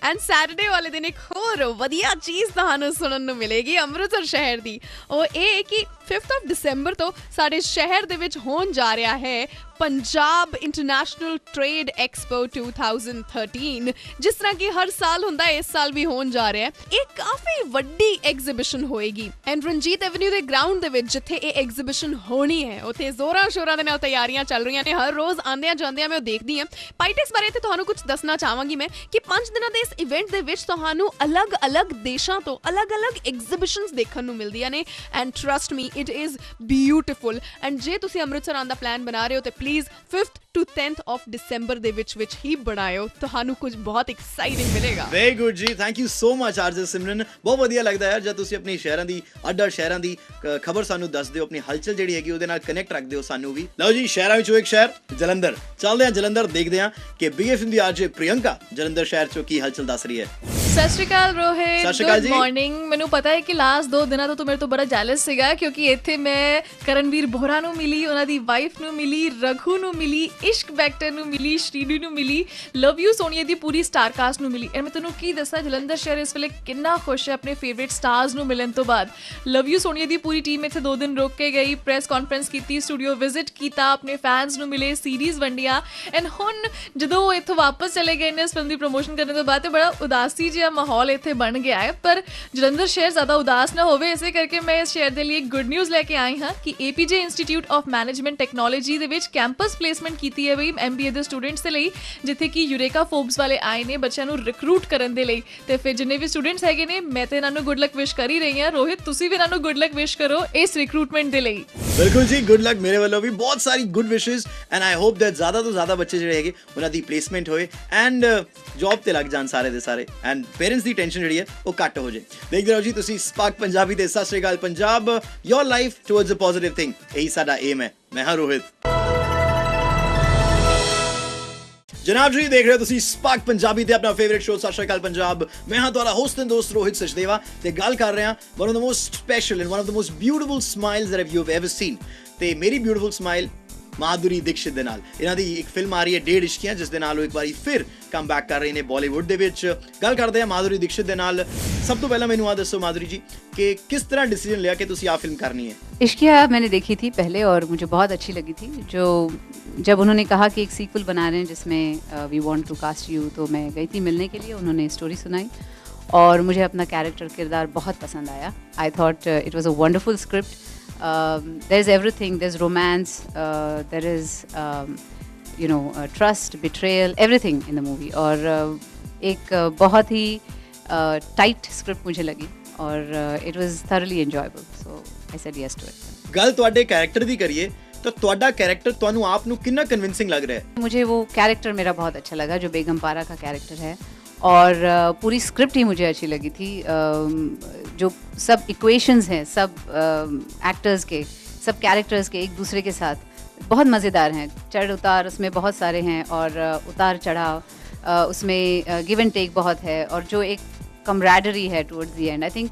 and Saturday ਵਾਲੇ ਦਿਨ ਇੱਕ ਹੋਰ ਵਧੀਆ ਚੀਜ਼ ਤੁਹਾਨੂੰ ਸੁਣਨ ਨੂੰ ਮਿਲੇਗੀ ਅੰਮ੍ਰਿਤਸਰ ਸ਼ਹਿਰ ਦੀ। ਉਹ ਇਹ ਕਿ 5th of December ਤੋਂ ਸਾਡੇ ਸ਼ਹਿਰ ਦੇ ਵਿੱਚ ਹੋਣ ਜਾ ਰਿਹਾ ਹੈ ਪੰਜਾਬ ਇੰਟਰਨੈਸ਼ਨਲ ਟ੍ਰੇਡ ਐਕਸਪੋ 2013। ਜਿਸ ਤਰ੍ਹਾਂ ਕਿ ਹਰ ਸਾਲ ਹੁੰਦਾ ਹੈ, ਇਸ ਸਾਲ ਵੀ ਹੋਣ ਜਾ ਰਿਹਾ ਹੈ। ਇਹ ਕਾਫੀ ਵੱਡੀ ਐਗਜ਼ੀਬਿਸ਼ਨ ਹੋਏਗੀ ਐਂਡ ਰਣਜੀਤ ਐਵਨਿਊ ਦੇ ਗਰਾਊਂਡ ਦੇ ਵਿੱਚ ਜਿੱਥੇ ਇਹ ਐਗਜ਼ੀਬਿਸ਼ਨ ਹੋਣੀ ਹੈ, ਉੱਥੇ ਜ਼ੋਰਾਂ ਸ਼ੋਰਾਂ ਦੇ ਨਾਲ ਤਿਆਰੀਆਂ ਚੱਲ ਰਹੀਆਂ ਨੇ। ਹਰ ਰੋਜ਼ ਆਉਂਦਿਆਂ ਜਾਂਦਿਆਂ ਮੈਂ ਉਹ ਦੇਖਦੀ ਹਾਂ। ਪਾਈਟੈਕਸ ਬਾਰੇ ਤੇ ਤੁਹਾਨੂੰ ਕੁਝ ਦੱਸਣਾ ਚਾਹਾਂਗੀ ਮੈਂ ਕਿ 5 ਦਿਨਾਂ ਦੇ ਇਸ ਇਵੈਂਟ ਦੇ ਵਿੱਚ ਤੁਹਾਨੂੰ ਅਲੱਗ-ਅਲੱਗ ਦੇਸ਼ਾਂ ਤੋਂ ਅਲੱਗ-ਅਲੱਗ ਐਗਜ਼ੀਬਿਸ਼ਨਸ ਦੇਖਣ ਨੂੰ ਮਿਲਦੀਆਂ ਨੇ and trust me it is beautiful. And ਜੇ ਤੁਸੀਂ ਅੰਮ੍ਰਿਤਸਰ ਆਉਣ ਦਾ ਪਲਾਨ ਬਣਾ ਰਹੇ ਹੋ ਤੇ please 5th to 10th of December ਦੇ ਵਿੱਚ ਹੀ ਬਣਾਇਓ, ਤੁਹਾਨੂੰ ਕੁਝ ਬਹੁਤ ਐਕਸਾਈਟਿੰਗ ਮਿਲੇਗਾ। ਵੈਰੀ ਗੁੱਡ ਜੀ, thank you so much RJ Simran. ਬਹੁਤ ਵਧੀਆ ਲੱਗਦਾ ਹੈ ਜਦ ਤੁਸੀਂ ਆਪਣੀ ਸ਼ਹਿਰਾਂ ਦੀ ਅੱਡ ਸ਼ਹਿਰਾਂ ਦੀ ਖਬਰ ਸਾਨੂੰ ਦੱਸਦੇ ਹੋ, ਆਪਣੀ ਹਲਚਲ ਜਿਹੜੀ ਹੈਗੀ ਉਹਦੇ ਨਾਲ ਕਨੈਕਟ ਰੱਖਦੇ ਹੋ ਸਾਨੂੰ ਵੀ। ਲਓ ਜੀ, ਸ਼ਹਿਰਾਂ ਵਿੱਚੋਂ ਇੱਕ ਸ਼ਹਿਰ ਜਲੰਧਰ। ਚੱਲਦੇ ਹਾਂ ਜਲੰਧਰ, ਦੇਖਦੇ ਹਾਂ ਕਿ BFM ਦੀ ਆਰਜੇ ਪ੍ਰਿਯੰਕਾ ਜਲੰਧਰ ਸ਼ਹਿਰ ਚੋਂ ਕੀ ਹਲਚਲ ਦੱਸ ਰਹੀ ਹੈ। ਸਤਿ ਸ਼੍ਰੀ ਅਕਾਲ ਰੋਹਿਤ, ਸਤਿ ਸ਼੍ਰੀ ਅਕਾਲ ਜੀ। Good morning. ਮੈਨੂੰ ਪਤਾ ਹੈ ਕਿ ਲਾਸਟ 2 ਦਿਨਾਂ ਤੋਂ ਤੂੰ ਮੇਰੇ ਤੋਂ ਬੜਾ ਜੈਲਸ ਸੀਗਾ ਕਿਉਂਕਿ ਇੱਥੇ ਮੈਂ ਕਰਨਵੀਰ ਬੋਹਰਾ ਨੂੰ ਮਿਲੀ, ਉਹਨਾਂ ਦੀ ਵਾਈਫ ਨੂੰ ਮਿਲੀ, ਰਘੂ ਨੂੰ ਮਿਲੀ, ਇਸ਼ਕ ਬੈਕਟਰ ਨੂੰ ਮਿਲੀ, ਸ਼੍ਰੀਨੂ ਨੂੰ ਮਿਲੀ, love you Sonia the Puri star cast ਨੂੰ ਮਿਲੀ। ਐਂਡ ਮੈਂ ਤੈਨੂੰ ਕੀ ਦੱਸਾਂ, ਜਲੰਧਰ ਸ਼ਹਿਰ ਇਸ ਵੇਲੇ ਕਿੰਨਾ ਖੁਸ਼ ਹੈ ਆਪਣੇ ਫੇਵਰੇਟ ਸਟਾਰਸ ਨੂੰ ਮਿਲਣ ਤੋਂ ਬਾਅਦ। Love you Sonia the Puri team ਇੱਥੇ 2 ਦਿਨ ਰੁਕ ਕੇ ਗਈ, ਪ੍ਰੈਸ ਕਾਨਫਰੰਸ ਕੀਤੀ, ਸਟੂਡੀਓ ਵਿਜ਼ਿਟ ਕੀਤਾ, ਆਪਣੇ ਫੈਨਸ ਨੂੰ ਮਿਲੇ, ਸੀਰੀਜ਼ ਵੰਡੀਆਂ। ਐਂਡ ਹੁਣ ਜਦੋਂ ਉਹ ਇੱਥੋਂ ਵਾਪਸ ਚਲੇ ਗਏ ਨੇ ਇਸ ਫਿਲਮ ਦੀ ਪ੍ਰਮੋਸ਼ਨ ਕਰਨ ਤੋਂ ਬਾਅਦ, ਤੇ ਬੜਾ ਉਦਾਸੀ ਜਿਹਾ ਮਾਹੌਲ ਇੱਥੇ ਬਣ ਗਿਆ ਹੈ। ਪਰ ਜਲੰਧਰ ਸ਼ਹਿਰ ਜ਼ਿਆਦਾ ਉਦਾਸ ਨਾ ਹੋਵੇ, ਇਸੇ ਕਰਕੇ ਮੈਂ ਇਸ ਸ਼ਹਿਰ ਦੇ ਲਈ ਇੱਕ ਗੁੱਡ ਨਿਊਜ਼ ਲੈ ਕੇ ਆਈ ਹਾਂ ਕਿ APJ institute of management technology ਦੇ ਵਿੱਚ ਕੈਂਪਸ ਪਲੇਸਮੈਂਟ ਕੀਤੀ ਹੈ ਬਈ MBA ਦੇ ਸਟੂਡੈਂਟਸ ਦੇ ਲਈ, ਜਿੱਥੇ ਕਿ ਯੂਰੇਕਾ ਫੋਰਬਸ ਵਾਲੇ ਆਏ ਨੇ ਬੱਚਿਆਂ ਨੂੰ ਰਿਕਰੂਟ ਕਰਨ ਦੇ ਲਈ। ਤੇ ਫਿਰ ਜਿੰਨੇ ਵੀ ਸਟੂਡੈਂਟਸ ਹੈਗੇ ਨੇ, ਮੈਂ ਤੇ ਇਹਨਾਂ ਨੂੰ ਗੁੱਡ ਲੱਕ ਵਿਸ਼ ਕਰ ਹੀ ਰਹੀ ਹਾਂ। ਰੋਹਿਤ, ਤੁਸੀਂ ਵੀ ਇਹਨਾਂ ਨੂੰ ਗੁੱਡ ਲੱਕ ਵਿਸ਼ ਕਰੋ ਇਸ ਰਿਕਰੂਟਮੈਂਟ ਦੇ ਲਈ। ਬਿਲਕੁਲ ਜੀ, ਗੁੱਡ ਲੱਕ ਮੇਰੇ ਵੱਲੋਂ ਵੀ। ਬਹੁਤ ਸਾਰੀ ਗੁੱਡ ਵਿਸ਼ੇਸ ਐਂਡ ਆਈ ਹੋਪ ਦੈਟ ਜ਼ਿਆਦਾ ਤੋਂ ਜ਼ਿਆਦਾ ਬੱਚੇ ਜਿਹੜੇ ਹੈਗੇ ਉਹਨਾਂ ਦੀ ਪਲੇਸਮੈਂਟ ਹੋਏ ਐਂਡ ਜੌਬ ਤੇ ਲੱਗ ਜਾਣ ਸਾਰੇ ਦੇ ਸਾਰੇ, ਐਂਡ ਪੇਰੈਂਟਸ ਦੀ ਟੈਨਸ਼ਨ ਜਿਹੜੀ ਹੈ ਉਹ ਘੱਟ ਹੋ ਜਾਏ। ਦੇਖਦੇ ਰਹੋ ਜੀ ਤੁਸੀਂ ਸਪਾਰਕ ਪੰਜਾਬੀ ਤੇ ਸਤਿ ਸ਼੍ਰੀ Akal Punjab, your life towards a positive thing. ਇਹੀ ਸਾਡਾ ਏਮ ਹੈ। ਮੈਂ ਹਾਂ ਰੋਹਿਤ। ਜਨਾਬ ਜੀ, ਦੇਖ ਰਹੇ ਹੋ ਤੁਸੀਂ ਸਪਾਰਕ ਪੰਜਾਬੀ ਤੇ ਆਪਣਾ ਫੇਵਰਿਟ ਸ਼ੋਅ ਸਤਿ ਸ਼੍ਰੀ ਅਕਾਲ ਪੰਜਾਬ। ਮੈਂ ਹਾਂ ਤੁਹਾਡਾ ਹੋਸਟ ਐਂਡ ਦੋਸਤ ਰੋਹਿਤ ਸਚਦੇਵਾ ਤੇ ਗੱਲ ਕਰ ਰਿਹਾ one of the most special and one of the most beautiful smiles that you have ever seen. ਤੇ ਮੇਰੀ ਬਿਊਟੀਫੁਲ ਸਮਾਈਲ ਮਾਧੁਰੀ ਦੀਕਸ਼ਿਤ ਦੇ ਨਾਲ। ਇਹਨਾਂ ਦੀ ਇੱਕ ਫਿਲਮ ਆ ਰਹੀ ਹੈ ਡੇਢ ਇਸ਼ਕੀਆਂ, ਜਿਸ ਦੇ ਨਾਲ ਉਹ ਇੱਕ ਵਾਰੀ ਫਿਰ ਕਮ ਬੈਕ ਕਰ ਰਹੇ ਨੇ ਬਾਲੀਵੁੱਡ ਦੇ ਵਿੱਚ। ਗੱਲ ਕਰਦੇ ਆ ਮਾਧੁਰੀ ਦੀਕਸ਼ਿਤ ਦੇ ਨਾਲ। ਸਭ ਤੋਂ ਪਹਿਲਾਂ ਮੈਨੂੰ ਆ ਦੱਸੋ ਮਾधुरी जी कि किस तरह डिसीजन लिया कि तुसी आ फिल्म करनी है? इश्किया मैंने देखी थी पहले और मुझे बहुत अच्छी लगी थी। जो जब उन्होंने कहा कि एक सीक्वल बना रहे हैं जिसमें we want to cast you, तो मैं गई थी मिलने के लिए। उन्होंने स्टोरी सुनाई और मुझे अपना कैरेक्टर किरदार बहुत पसंद आया। I thought it was a wonderful script. There is everything, there is romance, there is trust, betrayal, everything in the movie. और एक बहुत ही टाइट स्क्रिप्ट मुझे लगी और it was thoroughly enjoyable, so I said yes to it. ਗੱਲ ਤੁਹਾਡੇ character ਦੀ ਕਰੀਏ ਤਾਂ ਤੁਹਾਡਾ ਕੈਰੈਕਟਰ ਤੁਹਾਨੂੰ ਆਪ ਨੂੰ ਕਿੰਨਾ ਕਨविंसिंग लग रहा है? मुझे वो कैरेक्टर मेरा बहुत अच्छा लगा जो बेगम पारा का कैरेक्टर है, और पूरी स्क्रिप्ट ही मुझे अच्छी लगी थी। जो सब इक्वेशंस हैं सब एक्टर्स के, सब कैरेक्टर्स के एक दूसरे के साथ बहुत मज़ेदार हैं। चढ़ उतार उसमें बहुत सारे हैं और उतार चढ़ाव उसमें गिव एंड टेक बहुत है, और जो एक कमराडरी है towards the end, I think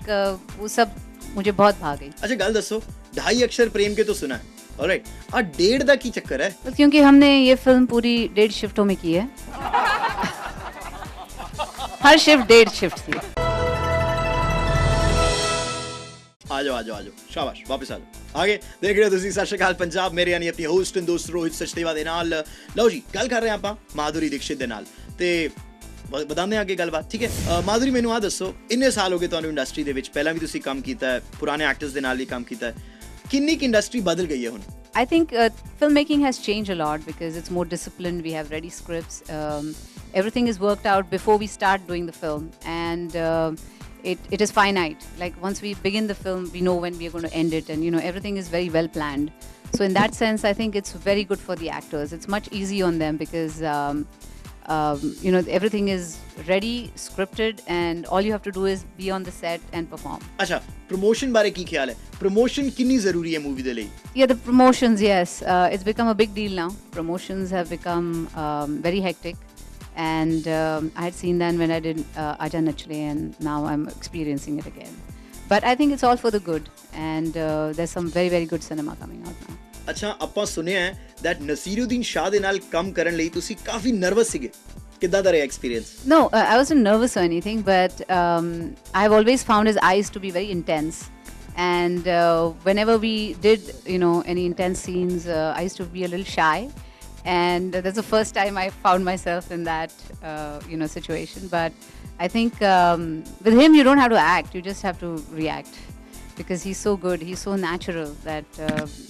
वो सब मुझे बहुत भा गई। अच्छा गल दसो, 2.5 अक्षर प्रेम के तो सुना है, ऑलराइट, और 1.5 का की चक्कर है? तो क्योंकि हमने ये फिल्म पूरी 1.5 शिफ्टों में की है। हर शिफ्ट 1.5 शिफ्ट थी। आ जाओ शाबाश, वापस आ जाओ। आगे देख रहे हो ਤੁਸੀਂ ਸਤਿ ਸ਼੍ਰੀ ਅਕਾਲ ਪੰਜਾਬ, ਮੇਰੇ ਯਾਨੀ ਆਪਣੀ ਹੋਸਟ ਐਂਡ ਦੋਸਤ ਰੋਹਿਤ ਸਚਦੇਵਾ ਦੇ ਨਾਲ। ਲਓ ਜੀ, ਗੱਲ ਕਰ ਰਹੇ ਆਪਾਂ ਮਾਧੁਰੀ ਦੀਕਸ਼ਿਤ ਦੇ ਨਾਲ ਤੇ ਵਧਾਉਂਦੇ ਹਾਂ ਅੱਗੇ ਗੱਲਬਾਤ, ਠੀਕ ਹੈ। ਮਾਧੁਰੀ ਮੈਨੂੰ ਆ ਦੱਸੋ, ਇੰਨੇ ਸਾਲ ਹੋ ਗਏ ਤੁਹਾਨੂੰ ਇੰਡਸਟਰੀ ਦੇ ਵਿੱਚ, ਪਹਿਲਾਂ ਵੀ ਤੁਸੀਂ ਕੰਮ ਕੀਤਾ ਹੈ, ਪੁਰਾਣੇ ਐਕਟਰਸ ਦੇ ਨਾਲ ਵੀ ਕੰਮ ਕੀਤਾ ਹੈ, ਕਿੰਨੀ ਕਿ ਇੰਡਸਟਰੀ ਬਦਲ ਗਈ ਹੈ ਹੁਣ? I think filmmaking has changed a lot because it's more disciplined. We have ready scripts. Everything is worked out before we start doing the film, and it is finite. Like once we begin the film, we know when we are going to end it, and everything is very well planned. So in that sense, I think it's very good for the actors. It's much easier on them because everything is ready, scripted, and all you have to do is be on the set and perform. अच्छा, promotion बारे की ख्याल है? Promotion कितनी ज़रूरी है movie दे लिए? Yeah, the promotions, yes. It's become a big deal now. Promotions have become very hectic. And I had seen that when I did Aja Nachle, and now I'm experiencing it again. But I think it's all for the good, and there's some very, very good cinema coming out now. ਅੱਛਾ, ਆਪਾਂ ਸੁਣਿਆ ਹੈ that ਨਸੀਰੁਦੀਨ ਸ਼ਾਹ ਦੇ ਨਾਲ ਕੰਮ ਕਰਨ ਲਈ ਤੁਸੀਂ ਕਾਫੀ ਨਰਵਸ ਸੀਗੇ, ਕਿੱਦਾਂ ਦਾ ਰਿਹਾ experience? No, I wasn't nervous or anything, but I've always found his eyes to be very intense. And whenever we did, any intense scenes, I used to be a little shy. And that's the first time I found myself in that, situation. But I think with him, you don't have to act. You just have to react. Because he's so good, he's so natural that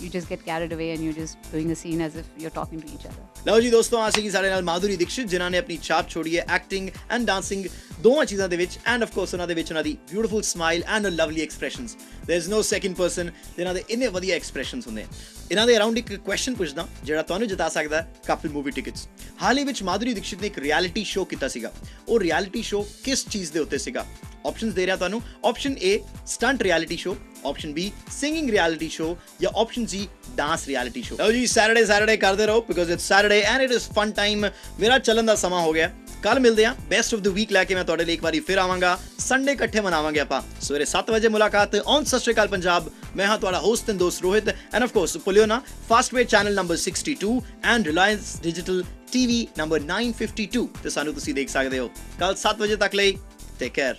you just get carried away and you're just doing the scene as if you're talking to each other. ਲਓ ਜੀ ਦੋਸਤੋ, ਆ ਸੀਗੀ ਸਾਡੇ ਨਾਲ ਮਾਧੁਰੀ ਦੀਕਸ਼ਿਤ, ਜਿਨ੍ਹਾਂ ਨੇ ਆਪਣੀ ਛਾਪ ਛੋੜੀ ਹੈ ਐਕਟਿੰਗ ਐਂਡ ਡਾਂਸਿੰਗ ਦੋਵਾਂ ਚੀਜ਼ਾਂ ਦੇ ਵਿੱਚ, ਐਂਡ ਆਫ ਕੋਰਸ ਉਹਨਾਂ ਦੇ ਵਿੱਚ ਉਹਨਾਂ ਦੀ beautiful smile and lovely expressions. There is no second person ਜਿਨ੍ਹਾਂ ਦੇ ਇੰਨੇ ਵਧੀਆ ਐਕਸਪ੍ਰੈਸ਼ਨਸ ਹੁੰਦੇ ਆ। ਇਹਨਾਂ ਦੇ ਅਰਾਊਂਡ ਇੱਕ ਕੁਐਸਚਨ ਪੁੱਛਦਾ ਜਿਹੜਾ ਤੁਹਾਨੂੰ ਜਿਤਾ ਸਕਦਾ ਹੈ ਕਪਲ ਮੂਵੀ ਟਿਕਟਸ। ਹਾਲ ਹੀ ਵਿੱਚ ਮਾਧੁਰੀ ਦੀਕਸ਼ਿਤ ਨੇ ਇੱਕ ਰਿਐਲਿਟੀ ਸ਼ੋਅ ਕੀਤਾ ਸੀਗਾ। ਉਹ ਰਿਐਲਿਟੀ ਸ਼ੋਅ ਕਿਸ ਚੀਜ਼ ਦੇ ਉੱਤੇ ਸੀਗਾ? ऑप्शंस दे रहा ਤੁਹਾਨੂੰ। Option A stunt reality show, option B singing reality show, या option C dance reality show. लो जी, सैटरडे करते रहो because it's Saturday and it is fun time. मेरा चलन का समा हो गया। ਕੱਲ ਮਿਲਦੇ ਆ ਬੈਸਟ ਆਫ ਦ ਵੀਕ ਲੈ ਕੇ। ਮੈਂ ਤੁਹਾਡੇ ਲਈ ਇੱਕ ਵਾਰੀ ਫਿਰ ਆਵਾਂਗਾ। ਸੰਡੇ ਇਕੱਠੇ ਮਨਾਵਾਂਗੇ ਆਪਾਂ। ਸਵੇਰੇ 7 ਵਜੇ ਮੁਲਾਕਾਤ ਔਨ ਸਤਿ ਸ਼੍ਰੀ ਅਕਾਲ ਪੰਜਾਬ। ਮੈਂ ਹਾਂ ਤੁਹਾਡਾ ਹੋਸਟ ਐਂਡ ਦੋਸਤ ਰੋਹਿਤ, ਐਂਡ ਆਫ ਕੋਰਸ ਭੁੱਲਿਓ ਨਾ Fastway channel number 62 and Reliance digital TV number 952 ਤੇ ਸਾਨੂੰ ਤੁਸੀਂ ਦੇਖ ਸਕਦੇ ਹੋ। ਕੱਲ 7 ਵਜੇ ਤੱਕ ਲਈ ਟੇਕ ਕੇਅਰ।